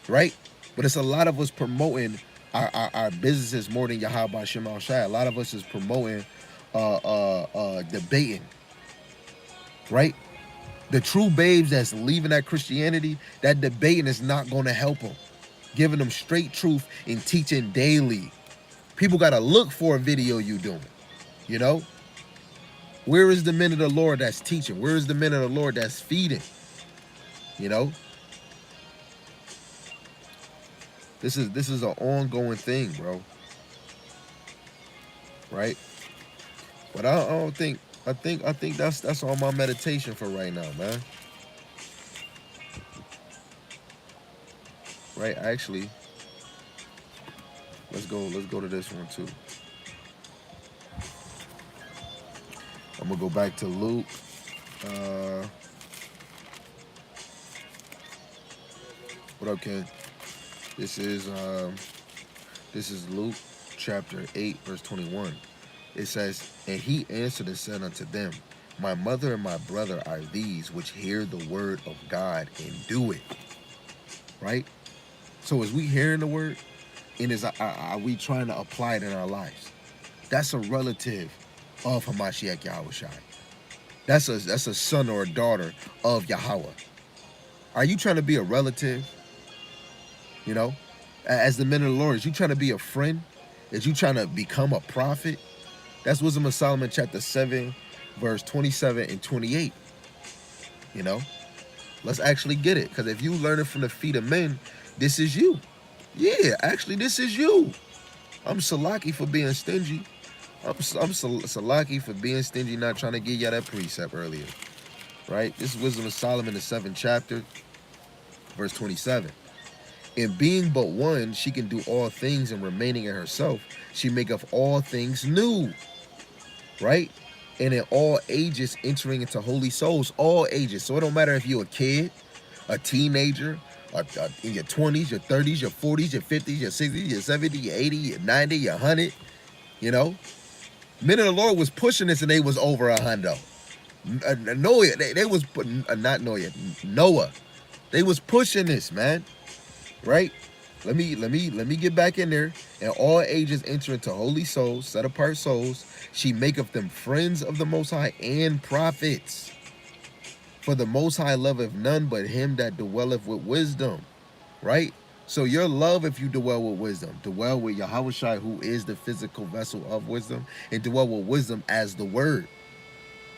Right? But it's a lot of us promoting our businesses more than Yahweh Shem Shai. A lot of us is promoting debating. Right? The true babes that's leaving that Christianity, that debating is not going to help them. Giving them straight truth and teaching daily. People got to look for a video you doing. You know? Where is the men of the Lord that's teaching? Where is the men of the Lord that's feeding? You know? This is an ongoing thing, bro. Right? But I don't think I think that's all my meditation for right now, man. Right? Actually, let's go to this one too. I'm gonna go back to Luke. What up, Ken? This is Luke chapter 8, verse 21. It says, and he answered and said unto them, my mother and my brother are these which hear the word of God and do it. Right? So is we hearing the word? And are we trying to apply it in our lives? That's a relative of Hamashiach Yahweh Shai. That's a son or a daughter of Yahweh. Are you trying to be a relative? You know? As the men of the Lord, is you trying to be a friend? Is you trying to become a prophet? That's Wisdom of Solomon chapter 7, verse 27 and 28. You know? Let's actually get it. Because if you learn it from the feet of men, this is you. Yeah, actually, this is you. I'm Salaki for being stingy. I'm Salaki for being stingy, not trying to give y'all that precept earlier. Right? This is Wisdom of Solomon, the 7th chapter, verse 27. In being but one, she can do all things, and remaining in herself, she maketh all things new. Right? And in all ages, entering into holy souls, all ages. So it don't matter if you're a kid, a teenager, in your 20s, your 30s, your 40s, your 50s, your 60s, your 70s, your 80s, your 90, your 100. You know? Men of the Lord was pushing this and they was over 100. Noah, they was, not Noah, Noah. They was pushing this, man. Right? Let me get back in there. And all ages enter into holy souls, set apart souls. She maketh them friends of the Most High and prophets. For the Most High loveth none but him that dwelleth with wisdom. Right? So your love, if you dwell with wisdom, dwell with Yahushua, who is the physical vessel of wisdom, and dwell with wisdom as the word.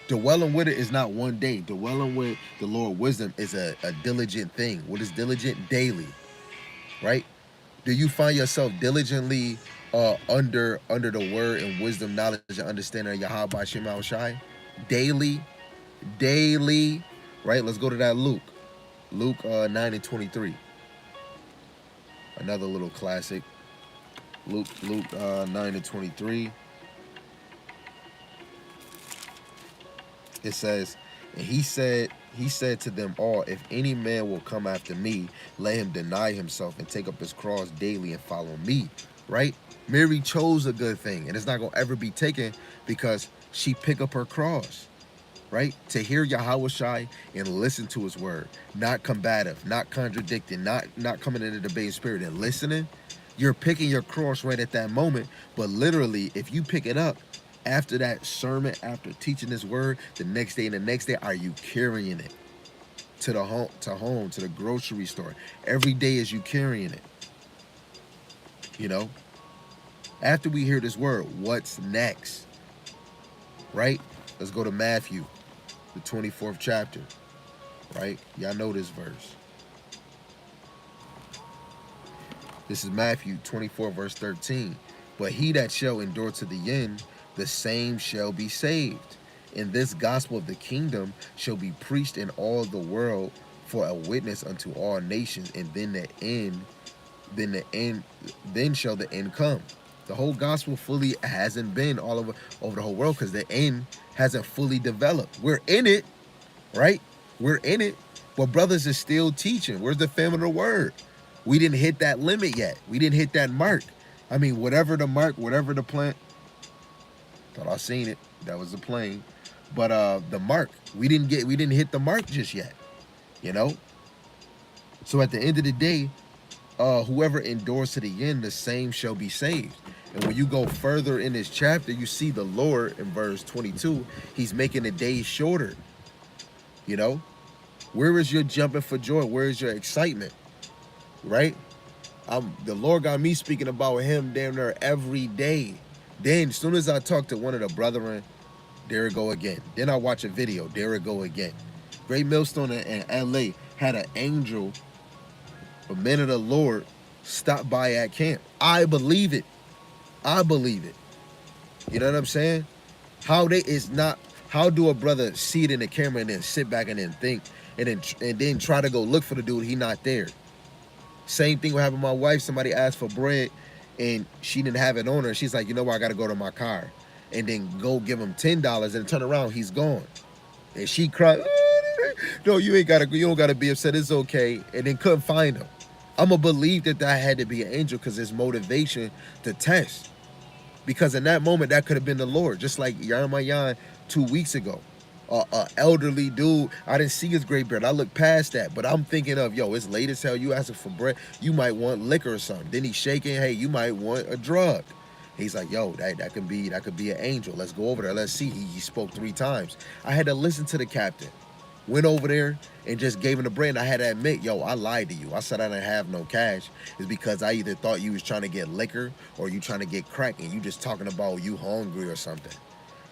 Dwelling with it is not one day. Dwelling with the Lord wisdom is a diligent thing. What is diligent? Daily. Right? Do you find yourself diligently under the word and wisdom, knowledge, and understanding of Yahweh Shema Shai? Daily. Daily. Right? Let's go to that Luke. Luke 9:23. Another little classic. Luke 9:23. It says, and he said to them all, if any man will come after me, let him deny himself and take up his cross daily and follow me. Right? Mary chose a good thing, and it's not going to ever be taken because she picked up her cross. Right? To hear Yahushai and listen to his word. Not combative, not contradicting, not coming in a debate spirit and listening. You're picking your cross right at that moment. But literally, if you pick it up, after that sermon, after teaching this word, the next day and the next day, are you carrying it to the home, to the grocery store? Every day is you carrying it. You know? After we hear this word, what's next? Right? Let's go to Matthew, the 24th chapter. Right? Y'all know this verse. This is Matthew 24, verse 13. But he that shall endure to the end, the same shall be saved. And this gospel of the kingdom shall be preached in all the world for a witness unto all nations, and then shall the end come. The whole gospel fully hasn't been all over the whole world because the end hasn't fully developed. We're in it, right? We're in it, but brothers is still teaching. Where's the famine of the word? We didn't hit that limit yet. We didn't hit that mark. I mean, whatever the mark, whatever the plan. Thought I seen it. That was the plane. But the mark, we didn't hit the mark just yet. You know? So at the end of the day, whoever endures to the end, the same shall be saved. And when you go further in this chapter, you see the Lord in verse 22, he's making the days shorter. You know? Where is your jumping for joy? Where is your excitement? Right? The Lord got me speaking about him damn near every day. Then, as soon as I talk to one of the brethren, there it go again. Then I watch a video, there it go again. Great Millstone in LA had an angel, a man of the Lord, stop by at camp. I believe it. I believe it. You know what I'm saying? How do a brother see it in the camera and then sit back and then think and then try to go look for the dude, he not there? Same thing will happen with my wife. Somebody asked for bread and she didn't have it on her. She's like, you know what, I got to go to my car. And then go give him $10 and turn around, he's gone. And she cried, no, you don't got to be upset. It's okay. And then couldn't find him. I'm going to believe that had to be an angel because it's motivation to test. Because in that moment, that could have been the Lord. Just like Yarmayan 2 weeks ago. Elderly dude, I didn't see his gray beard. I looked past that, but I'm thinking of, yo, it's late as hell. You asking for bread. You might want liquor or something. Then he's shaking. Hey, you might want a drug. He's like, yo, that could be an angel. Let's go over there. Let's see. He spoke 3 times. I had to listen to the captain. Went over there and just gave him the bread. And I had to admit, yo, I lied to you. I said I didn't have no cash. It's because I either thought you was trying to get liquor or you trying to get crack and you just talking about you hungry or something.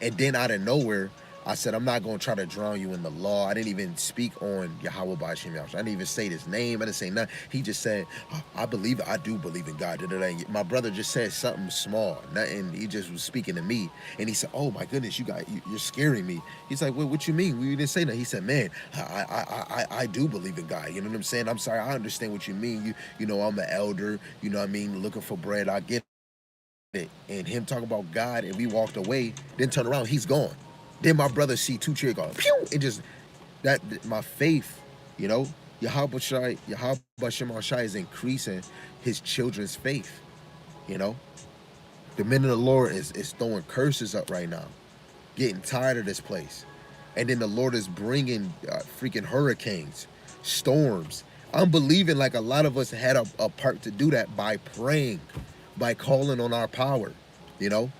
And then out of nowhere, I said, I'm not going to try to drown you in the law. I didn't even speak on Yahweh B'Shem Yahushua. I didn't even say his name. I didn't say nothing. He just said, I believe it. I do believe in God. My brother just said something small. Nothing. He just was speaking to me. And he said, oh, my goodness, you're scaring me. He's like, well, what you mean? We didn't say that. He said, man, I do believe in God. You know what I'm saying? I'm sorry. I understand what you mean. You know, I'm an elder. You know what I mean? Looking for bread. I get it. And him talking about God and we walked away. Then turn around. He's gone. Then my brother see 2 chairs going, pew, and just my faith, you know, Yahweh Shem Shai is increasing his children's faith, you know. The men of the Lord is throwing curses up right now, getting tired of this place. And then the Lord is bringing freaking hurricanes, storms. I'm believing like a lot of us had a part to do that by praying, by calling on our power, you know?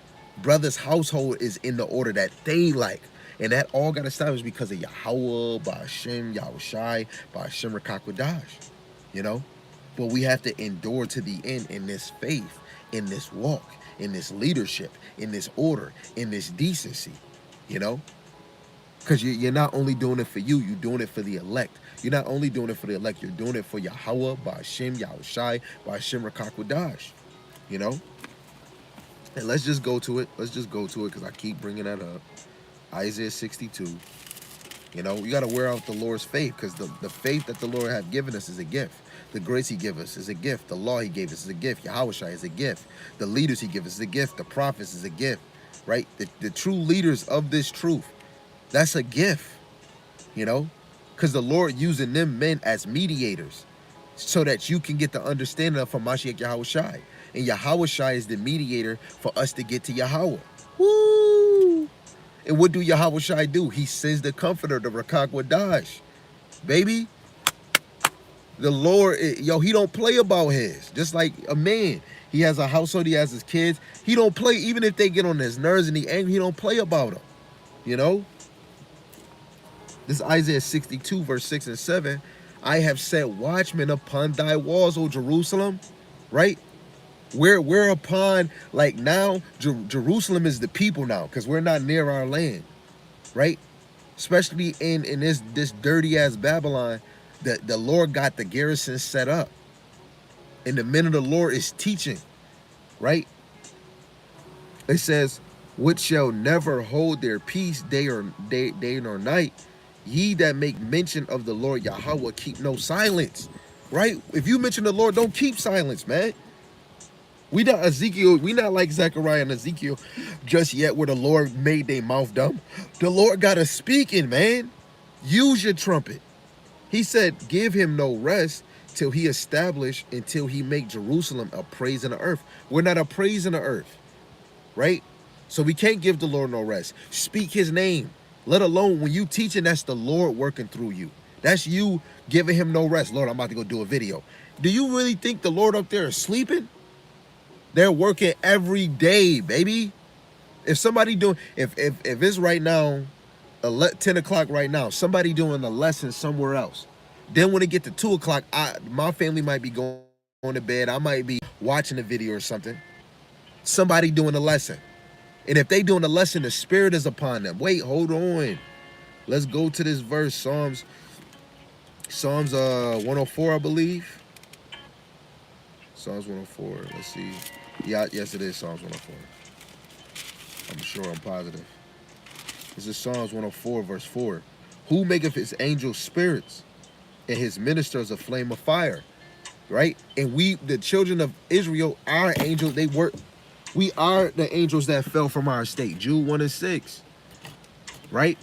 Brother's household is in the order that they like. And that all got established because of Yahweh, by Hashem, Yahushai, by Hashem Rakakwadash, you know? But we have to endure to the end in this faith, in this walk, in this leadership, in this order, in this decency, you know? Because you're not only doing it for you, you're doing it for the elect. You're not only doing it for the elect, you're doing it for Yahweh, by Hashem, Yahushai, by Hashem Rakakwadash, you know? And let's just go to it. Let's just go to it because I keep bringing that up. Isaiah 62. You know, you got to wear out the Lord's faith because the faith that the Lord have given us is a gift. The grace he gave us is a gift. The law he gave us is a gift. Yahushua is a gift. The leaders he gave us is a gift. The prophets is a gift, right? The true leaders of this truth, that's a gift, you know, because the Lord using them men as mediators so that you can get the understanding of Hamashiach Yahushai. And Yahushai is the mediator for us to get to Yahweh. Woo! And what do Yahushai do? He sends the comforter, the Rakakwadash. Baby, the Lord, yo, he don't play about his. Just like a man. He has a household, he has his kids. He don't play, even if they get on his nerves and he angry, he don't play about them. You know? This is Isaiah 62, verse 6 and 7. I have set watchmen upon thy walls, O Jerusalem. Right? We're upon, like now, Jerusalem is the people now, because we're not near our land, right? Especially in this dirty ass Babylon, the Lord got the garrison set up, and the men of the Lord is teaching, right? It says, which shall never hold their peace day nor night. Ye that make mention of the Lord Yahweh keep no silence, right? If you mention the Lord, don't keep silence, man. We not Ezekiel, we not like Zechariah and Ezekiel just yet where the Lord made their mouth dumb. The Lord got us speaking, man. Use your trumpet. He said, give him no rest till he establish, until he make Jerusalem a praise in the earth. We're not a praise in the earth, right? So we can't give the Lord no rest. Speak his name. Let alone when you teaching, that's the Lord working through you. That's you giving him no rest. Lord, I'm about to go do a video. Do you really think the Lord up there is sleeping? They're working every day, baby. If somebody doing, if it's right now, 10 o'clock right now, somebody doing a lesson somewhere else. Then when it get to 2 o'clock, my family might be going to bed. I might be watching a video or something. Somebody doing a lesson. And if they doing a lesson, the spirit is upon them. Wait, hold on. Let's go to this verse, Psalms 104, I believe. Psalms 104, let's see. Yeah, yes it is Psalms 104. I'm sure, I'm positive. This is Psalms 104, verse 4. Who maketh his angels spirits and his ministers a flame of fire? Right? And we, the children of Israel, our angels, we are the angels that fell from our estate. Jude 1 and 6. Right?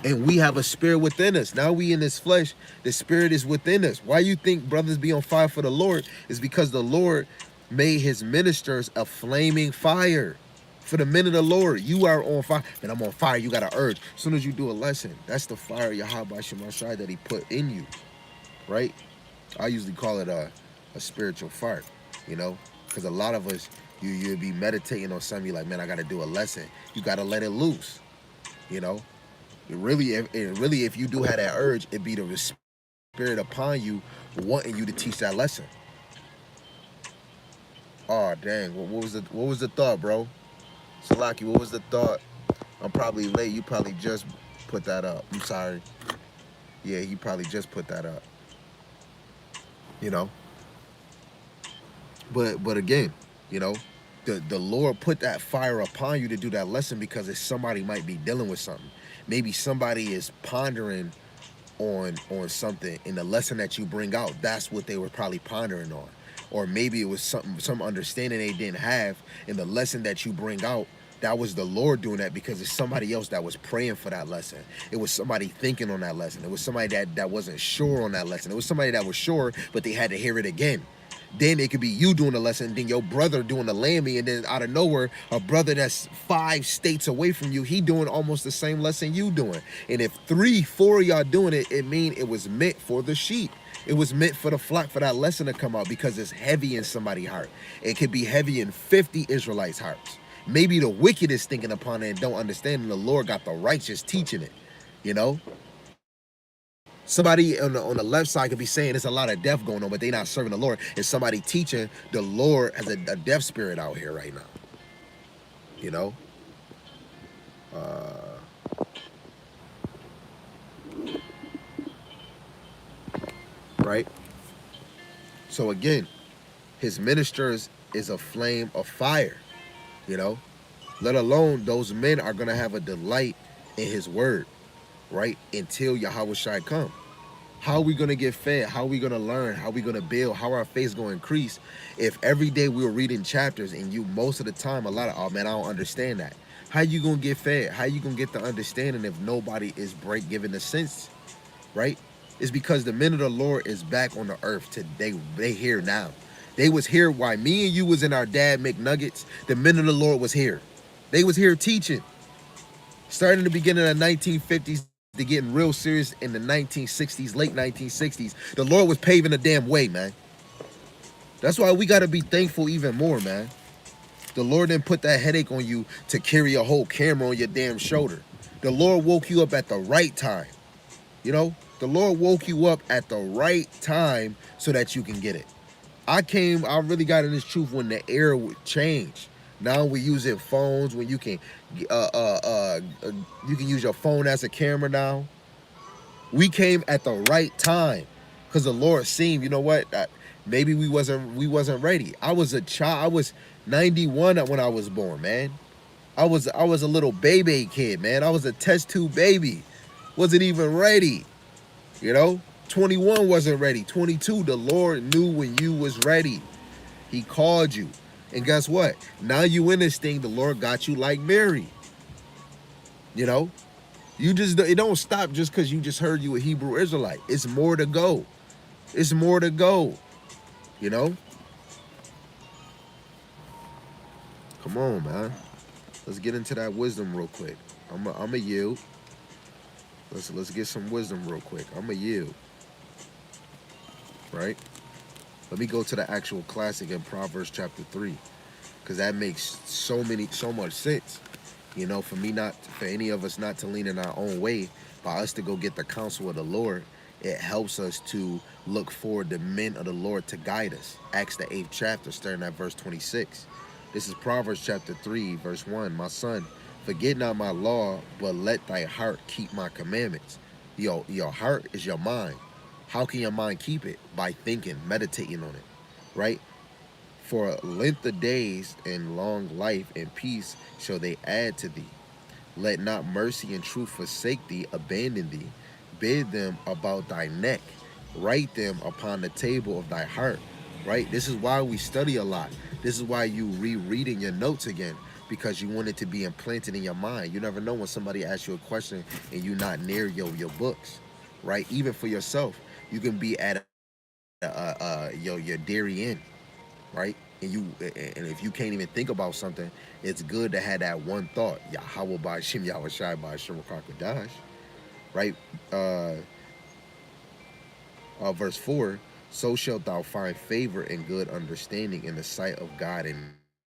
And we have a spirit within us. Now we in this flesh, the spirit is within us. Why you think brothers be on fire for the Lord is because the Lord made his ministers a flaming fire. For the men of the Lord, you are on fire. And I'm on fire, you got to urge. As soon as you do a lesson, that's the fire Yahweh Shemashai that he put in you. Right? I usually call it a spiritual fart, you know? Because a lot of us, you'll be meditating on something, you're like, man, I got to do a lesson. You got to let it loose, you know? Really, if you do have that urge, it'd be the spirit upon you wanting you to teach that lesson. Oh dang! What was the thought, bro? Salaki, what was the thought? I'm probably late. You probably just put that up. I'm sorry. Yeah, you probably just put that up. You know. But again, you know, the Lord put that fire upon you to do that lesson because if somebody might be dealing with something. Maybe somebody is pondering on something, and the lesson that you bring out, that's what they were probably pondering on. Or maybe it was some understanding they didn't have, and the lesson that you bring out, that was the Lord doing that because it's somebody else that was praying for that lesson. It was somebody thinking on that lesson. It was somebody that wasn't sure on that lesson. It was somebody that was sure, but they had to hear it again. Then it could be you doing the lesson, then your brother doing the lammy, and then out of nowhere, a brother that's 5 states away from you, he doing almost the same lesson you doing. And if 3, 4 of y'all doing it, it mean it was meant for the sheep. It was meant for the flock for that lesson to come out because it's heavy in somebody's heart. It could be heavy in 50 Israelites' hearts. Maybe the wicked is thinking upon it and don't understand, and the Lord got the righteous teaching it. You know, somebody on the left side could be saying there's a lot of death going on, but they not serving the Lord. And somebody teaching the Lord has a deaf spirit out here right now. You know, right? So again, his ministers is a flame of fire. You know, let alone those men are gonna have a delight in his word, right? Until Yahweh Shai come. How are we gonna get fed? How are we gonna learn? How are we gonna build? How are our faith gonna increase if every day we were reading chapters and you most of the time oh man, I don't understand that. How you gonna get fed? How you gonna get the understanding if nobody is giving the sense, right? It's because the men of the Lord is back on the earth today. They here now. They was here while me and you was in our dad McNuggets. The men of the Lord was here. They was here teaching. Starting in the beginning of the 1950s, to getting real serious in the 1960s, late 1960s. The Lord was paving the damn way, man. That's why we got to be thankful even more, man. The Lord didn't put that headache on you to carry a whole camera on your damn shoulder. The Lord woke you up at the right time. You know, the Lord woke you up at the right time so that you can get it. I really got in this truth when the era would change. Now we're using phones when you can you can use your phone as a camera now. We came at the right time because the Lord seen, you know what? Maybe we wasn't ready. I was a child. I was 91 when I was born, man. I was a little baby kid, man. I was a test tube baby. Wasn't even ready. You know? 21 wasn't ready. 22, the Lord knew when you was ready. He called you. And guess what? Now you in this thing, the Lord got you like Mary. You know? It don't stop just because you just heard you a Hebrew Israelite. It's more to go. It's more to go. You know? Come on, man. Let's get into that wisdom real quick. I'm a yield. Let's get some wisdom real quick. I'm a yield. Right? Let me go to the actual classic in Proverbs chapter 3. Because that makes so much sense. You know, for any of us not to lean in our own way, by us to go get the counsel of the Lord, it helps us to look for the men of the Lord to guide us. Acts the 8th chapter, starting at verse 26. This is Proverbs chapter 3, verse 1. My son, forget not my law, but let thy heart keep my commandments. Your heart is your mind. How can your mind keep it? By thinking, meditating on it, right? For length of days and long life and peace shall they add to thee. Let not mercy and truth forsake thee, abandon thee. Bid them about thy neck. Write them upon the table of thy heart, right? This is why we study a lot. This is why you rereading your notes again, because you want it to be implanted in your mind. You never know when somebody asks you a question and you're not near your books, right? Even for yourself, you can be at your dairy inn, right? And if you can't even think about something, it's good to have that one thought. Yahweh Ba'Shem Yahweh Shai Ba'Shem Rakakadash, right? Verse 4, so shalt thou find favor and good understanding in the sight of God and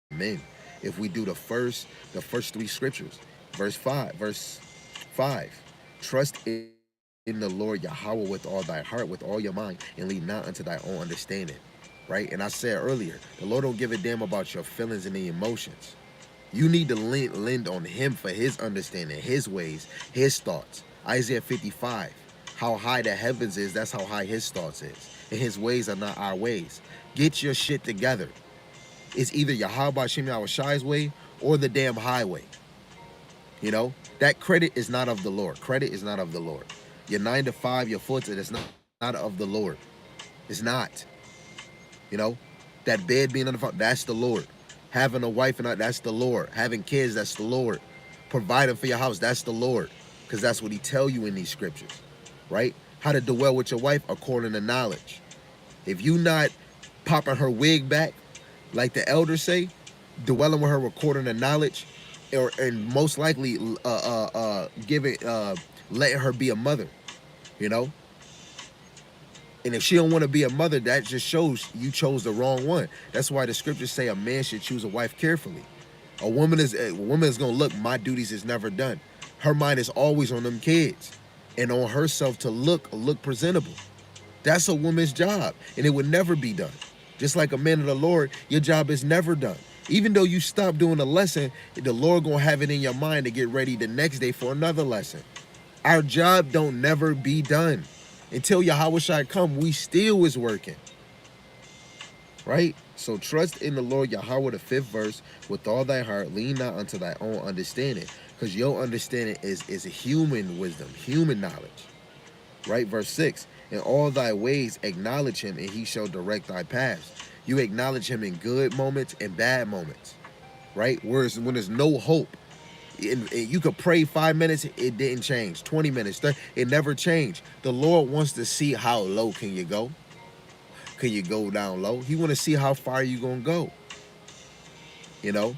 men. If we do the first 3 scriptures, verse 5, trust in the Lord Yahweh with all thy heart, with all your mind, and lean not unto thy own understanding. Right? And I said earlier, the Lord don't give a damn about your feelings and the emotions. You need to lend on him for his understanding, his ways, his thoughts. Isaiah 55, how high the heavens is, that's how high his thoughts is. And his ways are not our ways. Get your shit together. It's either Yahweh Ba'Shem Yahweh Shai's way or the damn highway. You know, that credit is not of the Lord. Credit is not of the Lord. Your 9 to 5, your foot, it's not of the Lord. It's not. You know, that bed being on the front, that's the Lord. Having a wife, and that's the Lord. Having kids, that's the Lord. Providing for your house, that's the Lord. Because that's what he tell you in these scriptures, right? How to dwell with your wife according to knowledge. If you not popping her wig back, like the elders say, dwelling with her according to knowledge, and most likely letting her be a mother, you know? And if she don't want to be a mother, that just shows you chose the wrong one. That's why the scriptures say a man should choose a wife carefully. A woman is gonna look, my duties is never done. Her mind is always on them kids and on herself to look presentable. That's a woman's job, and it would never be done. Just like a man of the Lord, your job is never done. Even though you stop doing a lesson, the Lord gonna have it in your mind to get ready the next day for another lesson. Our job don't never be done. Until Yahweh Shai come, we still is working. Right? So trust in the Lord Yahweh, the 5th verse, with all thy heart, lean not unto thy own understanding. Because your understanding is human wisdom, human knowledge. Right? Verse 6, in all thy ways acknowledge him, and he shall direct thy paths. You acknowledge him in good moments and bad moments. Right? Whereas when there's no hope, and you could pray 5 minutes, it didn't change. 20 minutes, 30, it never changed. The Lord wants to see how low can you go. Can you go down low? He want to see how far you gonna go. You know,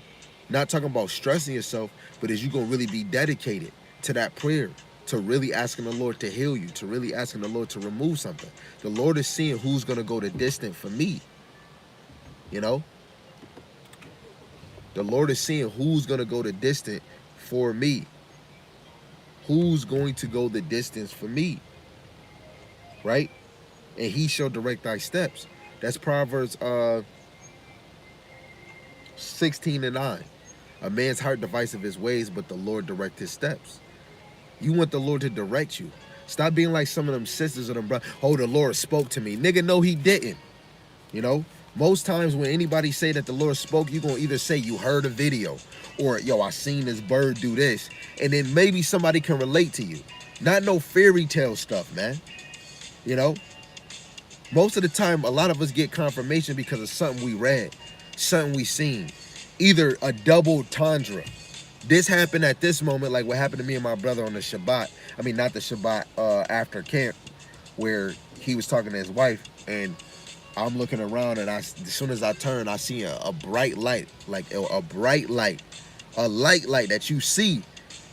not talking about stressing yourself, but is you gonna really be dedicated to that prayer, to really asking the Lord to heal you, to really asking the Lord to remove something. The Lord is seeing who's gonna go the distance for me. You know, the Lord is seeing who's gonna go the distance for me. Who's going to go the distance for me? Right? And he shall direct thy steps. That's Proverbs 16:9. A man's heart deviseth his ways, but the Lord direct his steps. You want the Lord to direct you. Stop being like some of them sisters or them brothers. Oh, the Lord spoke to me. Nigga, no, he didn't. You know? Most times when anybody say that the Lord spoke, you're going to either say you heard a video or, yo, I seen this bird do this. And then maybe somebody can relate to you. Not no fairy tale stuff, man. You know? Most of the time, a lot of us get confirmation because of something we read, something we seen. Either a double tundra. This happened at this moment, like what happened to me and my brother on the Shabbat. I mean, not the Shabbat, after camp, where he was talking to his wife, and I'm looking around, and as soon as I turn, I see a bright light, like a bright light, a light that you see,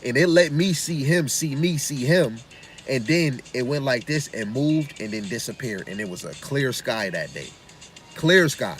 and it let me see him, see me, see him, and then it went like this and moved and then disappeared, and it was a clear sky that day, clear sky,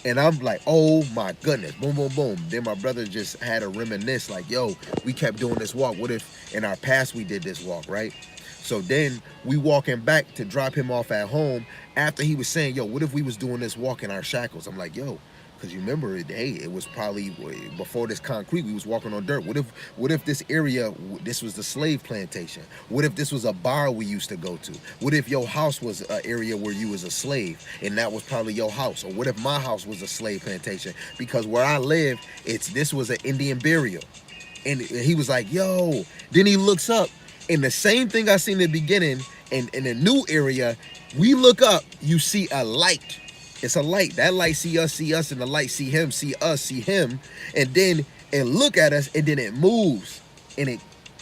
and I'm like, oh my goodness, boom, boom, boom. Then my brother just had a reminisce, like, yo, we kept doing this walk. What if in our past we did this walk, right? So then we walking back to drop him off at home after he was saying, yo, what if we was doing this walk in our shackles? I'm like, yo, because you remember, hey, it was probably before this concrete, we was walking on dirt. What if this area, this was the slave plantation? What if this was a bar we used to go to? What if your house was an area where you was a slave and that was probably your house? Or what if my house was a slave plantation? Because where I live, this was an Indian burial. And he was like, yo, then he looks up. And the same thing I seen in the beginning, and in a new area, we look up, you see a light. It's a light. That light see us, and the light see him, see us, see him. And then it look at us, and then it moves, and it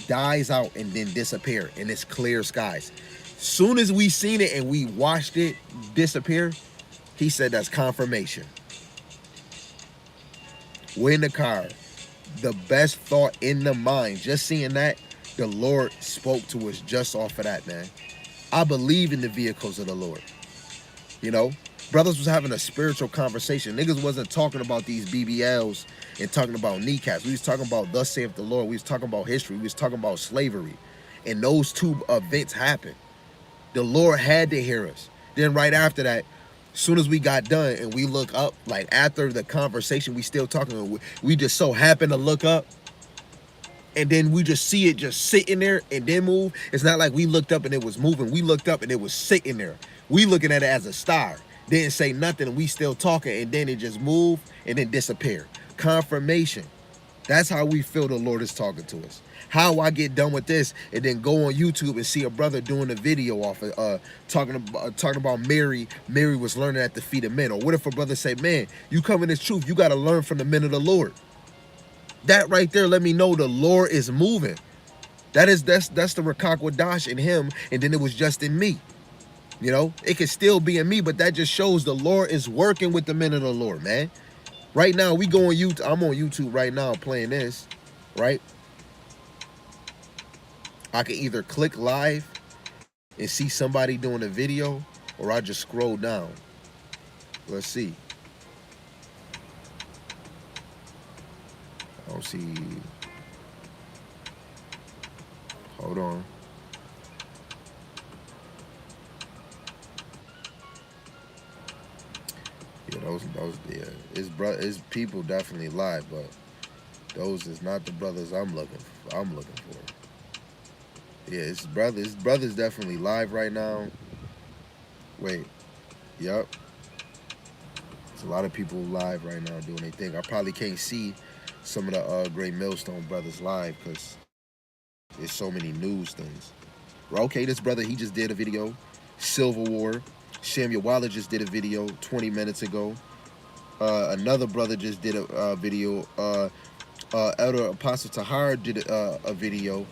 dies out and then disappear, and it's clear skies. Soon as we seen it and we watched it disappear, he said that's confirmation. We're in the car. The best thought in the mind, just seeing that, the Lord spoke to us just off of that, man. I believe in the vehicles of the Lord. You know, brothers was having a spiritual conversation. Niggas wasn't talking about these BBLs and talking about kneecaps. We was talking about thus saith the Lord. We was talking about history. We was talking about slavery. And those two events happened. The Lord had to hear us. Then right after that, as soon as we got done and we look up, like after the conversation, we still talking. We just so happened to look up. And then we just see it just sitting there and then move. It's not like we looked up and it was moving. We looked up and it was sitting there. We looking at it as a star. Didn't say nothing and we still talking, and then it just moved and then disappeared. Confirmation. That's how we feel the Lord is talking to us. How I get done with this and then go on YouTube and see a brother doing a video off of talking about Mary. Mary was learning at the feet of men. Or what if a brother say, man, you come in this truth, you got to learn from the men of the Lord. That right there let me know the Lord is moving. That's the Rakak Wadash in him, and then it was just in me. You know, it could still be in me, but that just shows the Lord is working with the men of the Lord, man. Right now, we go on YouTube. I'm on YouTube right now playing this, right? I can either click live and see somebody doing a video, or I just scroll down. Let's see. I don't see. Hold on. Yeah, yeah. His people definitely live, but those is not the brothers I'm looking for. Yeah, his brother's definitely live right now. Wait, yep. There's a lot of people live right now doing their thing. I probably can't see some of the Great Millstone brothers live because there's so many news things. Well, okay, this brother, he just did a video. Civil War. Samuel Waller just did a video 20 minutes ago. Another brother just did a video. Elder Apostle Tahar did a video.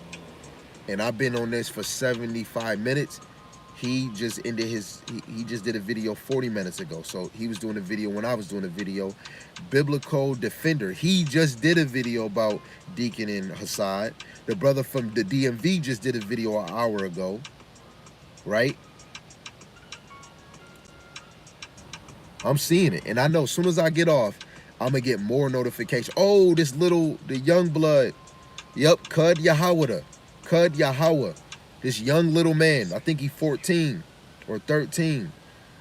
And I've been on this for 75 minutes. He just ended he just did a video 40 minutes ago. So he was doing a video when I was doing a video. Biblical Defender, he just did a video about Deacon and Hassad. The brother from the DMV just did a video an hour ago, right? I'm seeing it. And I know as soon as I get off, I'm going to get more notifications. Oh, the young blood. Yep, Cud Yahawah. Cud Yahawah. This young little man, I think he's 14 or 13.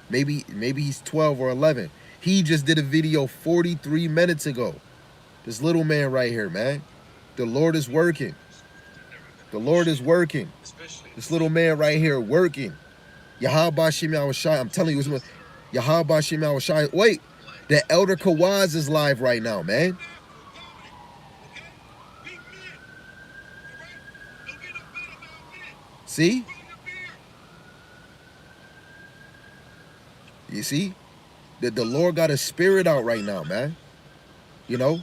Maybe he's 12 or 11. He just did a video 43 minutes ago. This little man right here, man. The Lord is working. The Lord is working. This little man right here working. Yahweh Shem Yahushai. I'm telling you, Yahweh Shem Yahushai. Wait, the Elder Kawaz is live right now, man. See? You see? The Lord got his spirit out right now, man. You know?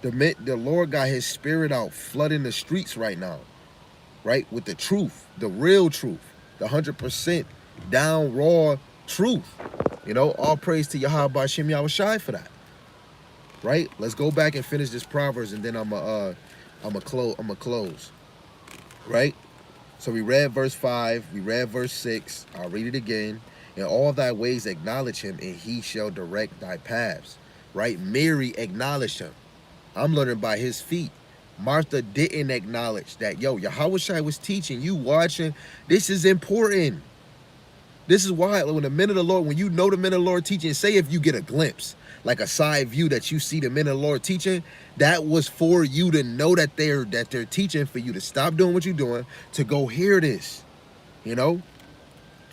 The Lord got his spirit out flooding the streets right now. Right? With the truth. The real truth. The 100% down raw truth. You know? All praise to Yahweh Shem Yahushai for that. Right? Let's go back and finish this Proverbs and then I'm a close. Right? So we read verse 5, we read verse 6. I'll read it again. In all thy ways acknowledge him, and he shall direct thy paths. Right? Mary acknowledged him. I'm learning by his feet. Martha didn't acknowledge that. Yo, Yahushua was teaching, you watching. This is important. This is why when the men of the Lord, when you know the men of the Lord teaching, say if you get a glimpse, like a side view that you see the men of the Lord teaching, that was for you to know that they're teaching, for you to stop doing what you're doing, to go hear this. You know?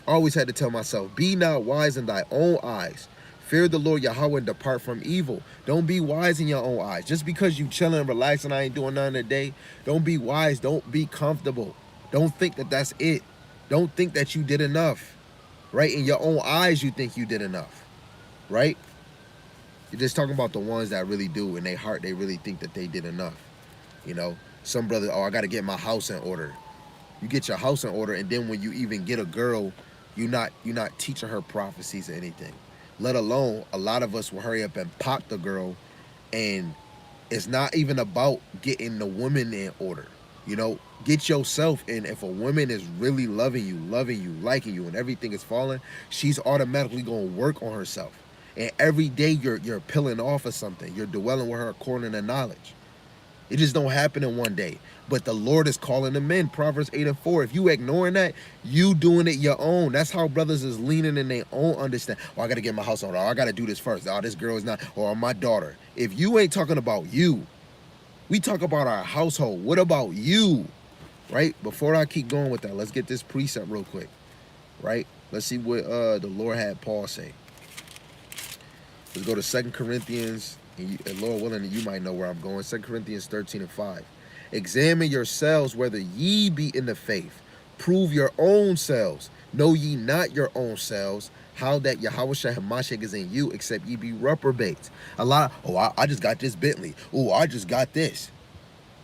I always had to tell myself, be not wise in thy own eyes. Fear the Lord Yahweh and depart from evil. Don't be wise in your own eyes. Just because you chilling and relaxing, I ain't doing nothing today, don't be wise. Don't be comfortable. Don't think that that's it. Don't think that you did enough. Right? In your own eyes, you think you did enough. Right? You're just talking about the ones that really do. In their heart, they really think that they did enough. You know? Some brothers, oh, I got to get my house in order. You get your house in order, and then when you even get a girl, you're not teaching her prophecies or anything. Let alone, a lot of us will hurry up and pop the girl, and it's not even about getting the woman in order. You know, get yourself in. If a woman is really loving you, liking you, and everything is falling, she's automatically going to work on herself. And every day you're peeling off of something. You're dwelling with her according to knowledge. It just don't happen in one day. But the Lord is calling them in. Proverbs 8:4. If you ignoring that, you doing it your own. That's how brothers is leaning in their own understanding. Oh, I got to get my house on. Oh, I got to do this first. Oh, this girl is not. Or my daughter. If you ain't talking about you, we talk about our household. What about you? Right? Before I keep going with that, let's get this precept real quick. Right? Let's see what the Lord had Paul say. Let's go to 2 Corinthians. And Lord willing, you might know where I'm going. 2 Corinthians 13:5. Examine yourselves whether ye be in the faith. Prove your own selves. Know ye not your own selves, how that Yahushua HaMashiach is in you, except ye be reprobates. A lot, I just got this Bentley. Oh, I just got this.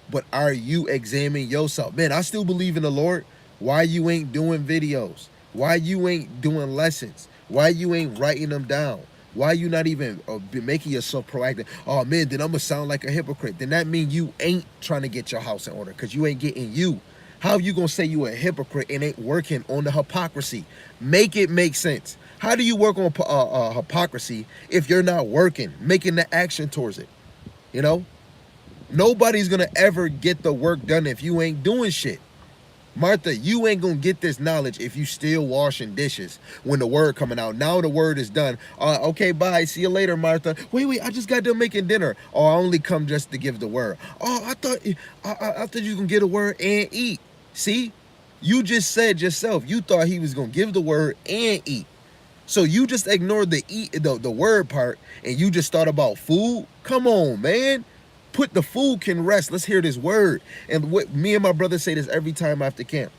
But are you examining yourself? Man, I still believe in the Lord. Why you ain't doing videos? Why you ain't doing lessons? Why you ain't writing them down? Why you not even making yourself proactive? Oh, man, then I'm going to sound like a hypocrite. Then that means you ain't trying to get your house in order because you ain't getting you. How you gonna say you a hypocrite and ain't working on the hypocrisy? Make it make sense. How do you work on hypocrisy if you're not working, making the action towards it? You know, nobody's gonna ever get the work done if you ain't doing shit. Martha, you ain't gonna get this knowledge if you still washing dishes when the word coming out. Now the word is done. Okay, bye. See you later, Martha. Wait, I just got done making dinner. Oh, I only come just to give the word. Oh, I thought you was gonna get a word and eat. See, you just said yourself. You thought he was gonna give the word and eat. So you just ignored the word part and you just thought about food? Come on, man. Put the food can rest. Let's hear this word. And what me and my brother say this every time after camp.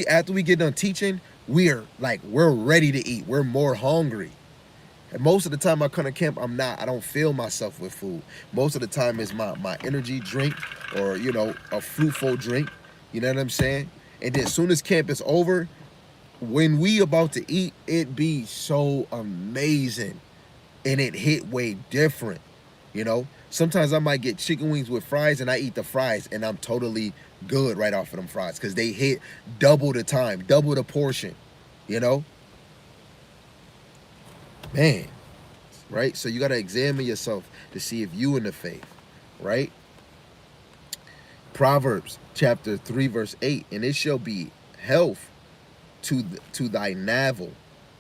After we get done teaching, we're ready to eat. We're more hungry. And most of the time I come to camp, I don't feel myself with food. Most of the time it's my energy drink or, a fruitful drink. You know what I'm saying? And then as soon as camp is over, when we about to eat, it be so amazing. And it hit way different, Sometimes I might get chicken wings with fries and I eat the fries and I'm totally good right off of them fries because they hit double the time, double the portion, Man, right? So you got to examine yourself to see if you in the faith, right? Proverbs chapter 3 verse 8, and it shall be health to thy navel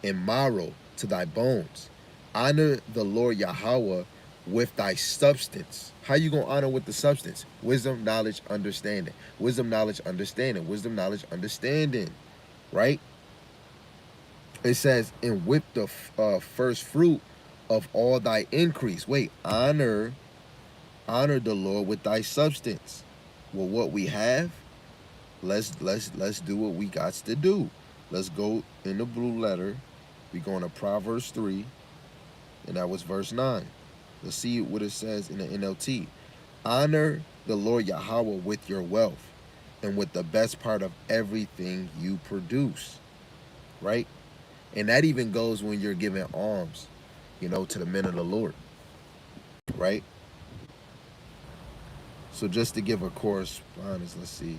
and marrow to thy bones. Honor the Lord Yahweh with thy substance. How you gonna honor with the substance? Wisdom, knowledge, understanding. Wisdom, knowledge, understanding. Wisdom, knowledge, understanding. Right? It says, and with the first fruit of all thy increase. Wait, honor the Lord with thy substance. Well, what we have, let's do what we got to do. Let's go in the blue letter. We're going to Proverbs 3, and that was verse 9. Let's see what it says in the NLT. Honor the Lord Yahweh with your wealth and with the best part of everything you produce, right? And that even goes when you're giving alms, to the men of the Lord, right? So just to give a correspondence, let's see.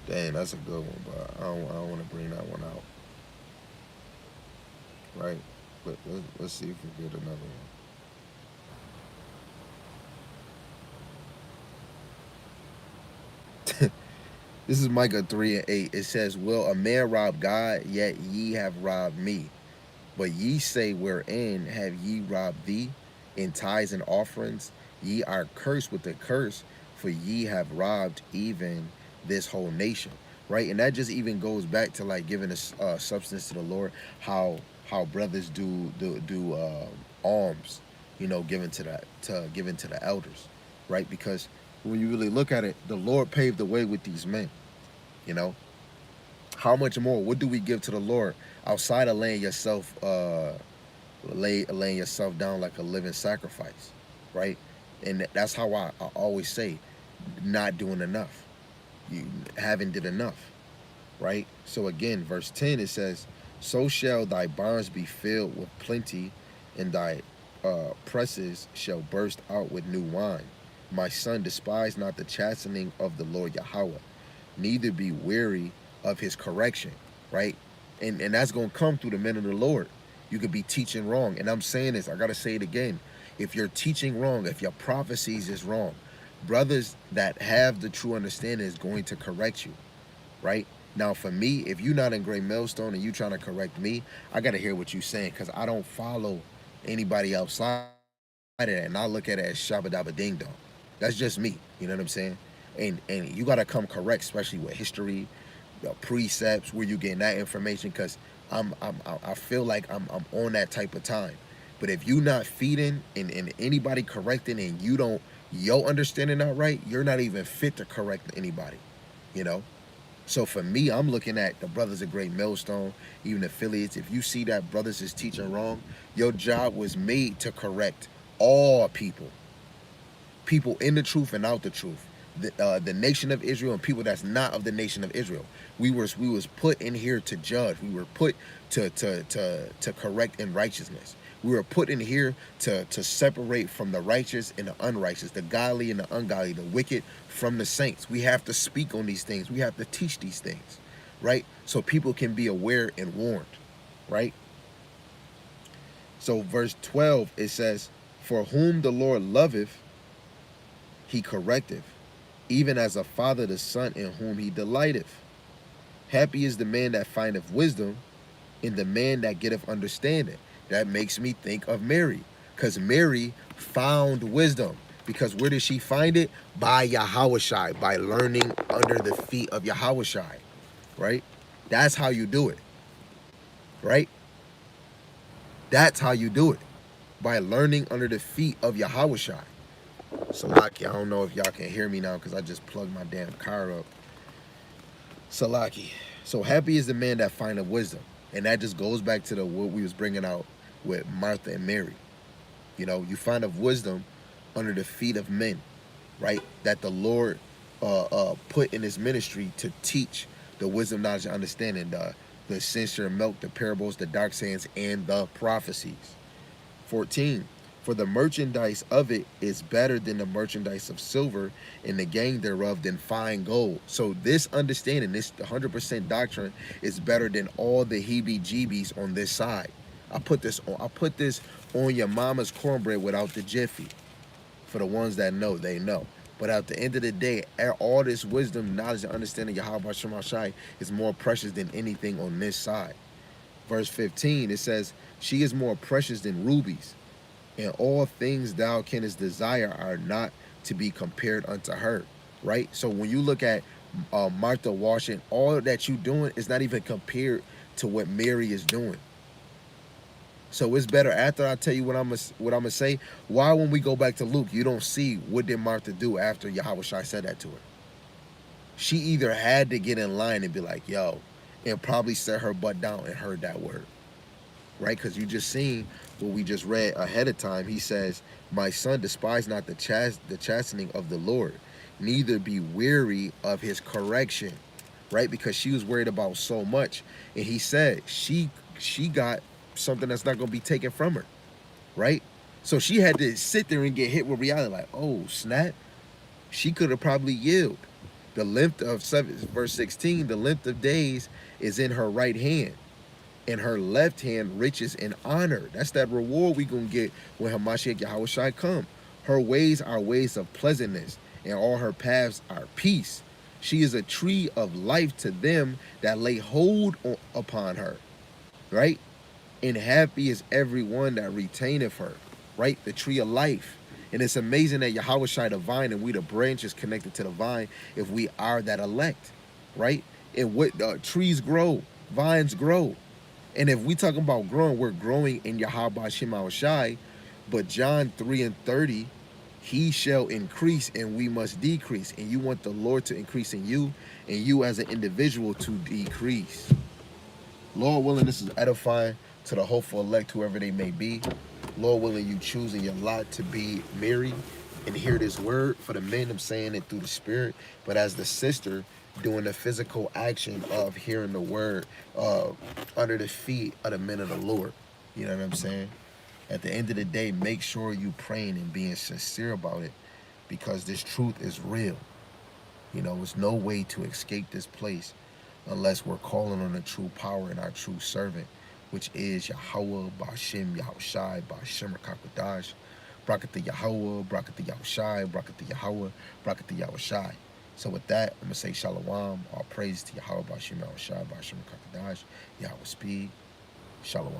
Dang, that's a good one, but I don't want to bring that one out. Right? But let's see if we get another one. This is Micah 3 and 8. It says, will a man rob God? Yet ye have robbed me. But ye say, wherein have ye robbed thee? In tithes and offerings? Ye are cursed with a curse, for ye have robbed even this whole nation, right? And that just even goes back to like giving a substance to the Lord, how brothers do alms, given to the elders, right? Because when you really look at it, the Lord paved the way with these men, How much more? What do we give to the Lord outside of laying yourself down like a living sacrifice, right? And that's how I always say, not doing enough. You haven't did enough, right? So again, verse 10, it says, so shall thy barns be filled with plenty, and thy presses shall burst out with new wine. My son, despise not the chastening of the Lord Yahweh, neither be weary of his correction, right? And that's going to come through the men of the Lord. You could be teaching wrong. And I'm saying this, I got to say it again. If you're teaching wrong, if your prophecies is wrong, brothers that have the true understanding is going to correct you, right? Now, for me, if you're not in Great Millstone and you trying to correct me, I got to hear what you're saying because I don't follow anybody outside of that, and I look at it as shabba dabba ding dong. That's just me, you know what I'm saying? And you got to come correct, especially with history, precepts, where you getting that information, because I feel like I'm on that type of time. But if you not feeding and anybody correcting and you don't, your understanding not right, you're not even fit to correct anybody, So for me, I'm looking at the brothers of Great Millstone, even affiliates. If you see that brothers is teaching wrong, your job was made to correct all people in the truth and out the truth. the nation of Israel and people that's not of the nation of Israel. We was put in here to judge. We were put to correct in righteousness. We were put in here to separate from the righteous and the unrighteous, the godly and the ungodly, the wicked from the saints. We have to speak on these things. We have to teach these things, right? So people can be aware and warned, right? So verse 12, it says, for whom the Lord loveth, he correcteth, even as a father the son in whom he delighteth. Happy is the man that findeth wisdom, and the man that getteth understanding. That makes me think of Mary, because Mary found wisdom. Because where did she find it? By Yahushai, by learning under the feet of Yahushai, right? That's how you do it, right? That's how you do it, by learning under the feet of Yahushai. Salaki, I don't know if y'all can hear me now because I just plugged my damn car up. Salaki. So happy is the man that findeth wisdom. And that just goes back to what we was bringing out with Martha and Mary. You know, you find of wisdom under the feet of men, right? That the Lord put in his ministry to teach the wisdom, knowledge, and understanding, the sincere milk, the parables, the dark sayings, and the prophecies. 14. For the merchandise of it is better than the merchandise of silver, and the gain thereof than fine gold. So this understanding, this 100% doctrine, is better than all the heebie-jeebies on this side. I put this on your mama's cornbread without the jiffy. For the ones that know, they know. But at the end of the day, all this wisdom, knowledge, and understanding of Yahweh Shem Shai is more precious than anything on this side. Verse 15, it says, she is more precious than rubies, and all things thou canst desire are not to be compared unto her, right? So when you look at Martha washing, all that you doing is not even compared to what Mary is doing. So it's better, after I tell you what I'm gonna say, why when we go back to Luke, you don't see what did Martha do after Yahushua said that to her? She either had to get in line and be like, yo, and probably set her butt down and heard that word, right? Because you just seen what we just read ahead of time. He says, my son, despise not the chastening of the Lord, neither be weary of his correction, right? Because she was worried about so much. And he said she got something that's not going to be taken from her, right? So she had to sit there and get hit with reality, like, oh, snap. She could have probably yielded. The length of, verse 16, the length of days is in her right hand, in her left hand riches and honor. That's that reward we gonna get when Hamashiach Yahushua come. Her ways are ways of pleasantness, and all her paths are peace. She is a tree of life to them that lay hold upon her, right? And happy is everyone that retaineth her, right? The tree of life. And it's amazing that Yahushua the vine and we the branches connected to the vine if we are that elect, right? And what trees grow, vines grow. And if we talking about growing, we're growing in Yahweh Shem Shai. But John 3:30, he shall increase and we must decrease. And you want the Lord to increase in you and you as an individual to decrease. Lord willing, this is edifying to the hopeful elect, whoever they may be. Lord willing, you choosing your lot to be Mary and hear this word. For the men, I'm saying it through the spirit, but as the sister, doing the physical action of hearing the word under the feet of the men of the Lord. You know what I'm saying? At the end of the day, make sure you praying and being sincere about it, because this truth is real. You know, there's no way to escape this place unless we're calling on the true power and our true servant, which is Yahweh, Ba'ashem, Yahushai, Ba'ashem, Rakakwadash, Brakata Yahweh, Brakata Yahushai, Brakata Yahweh, Brakata Yahushai. So with that, I'm going to say Shalom, all praise to Yahweh, Ba'ashem, Yahushai, Ba'ashem, Rakakwadash, Yahweh speed, Shalom.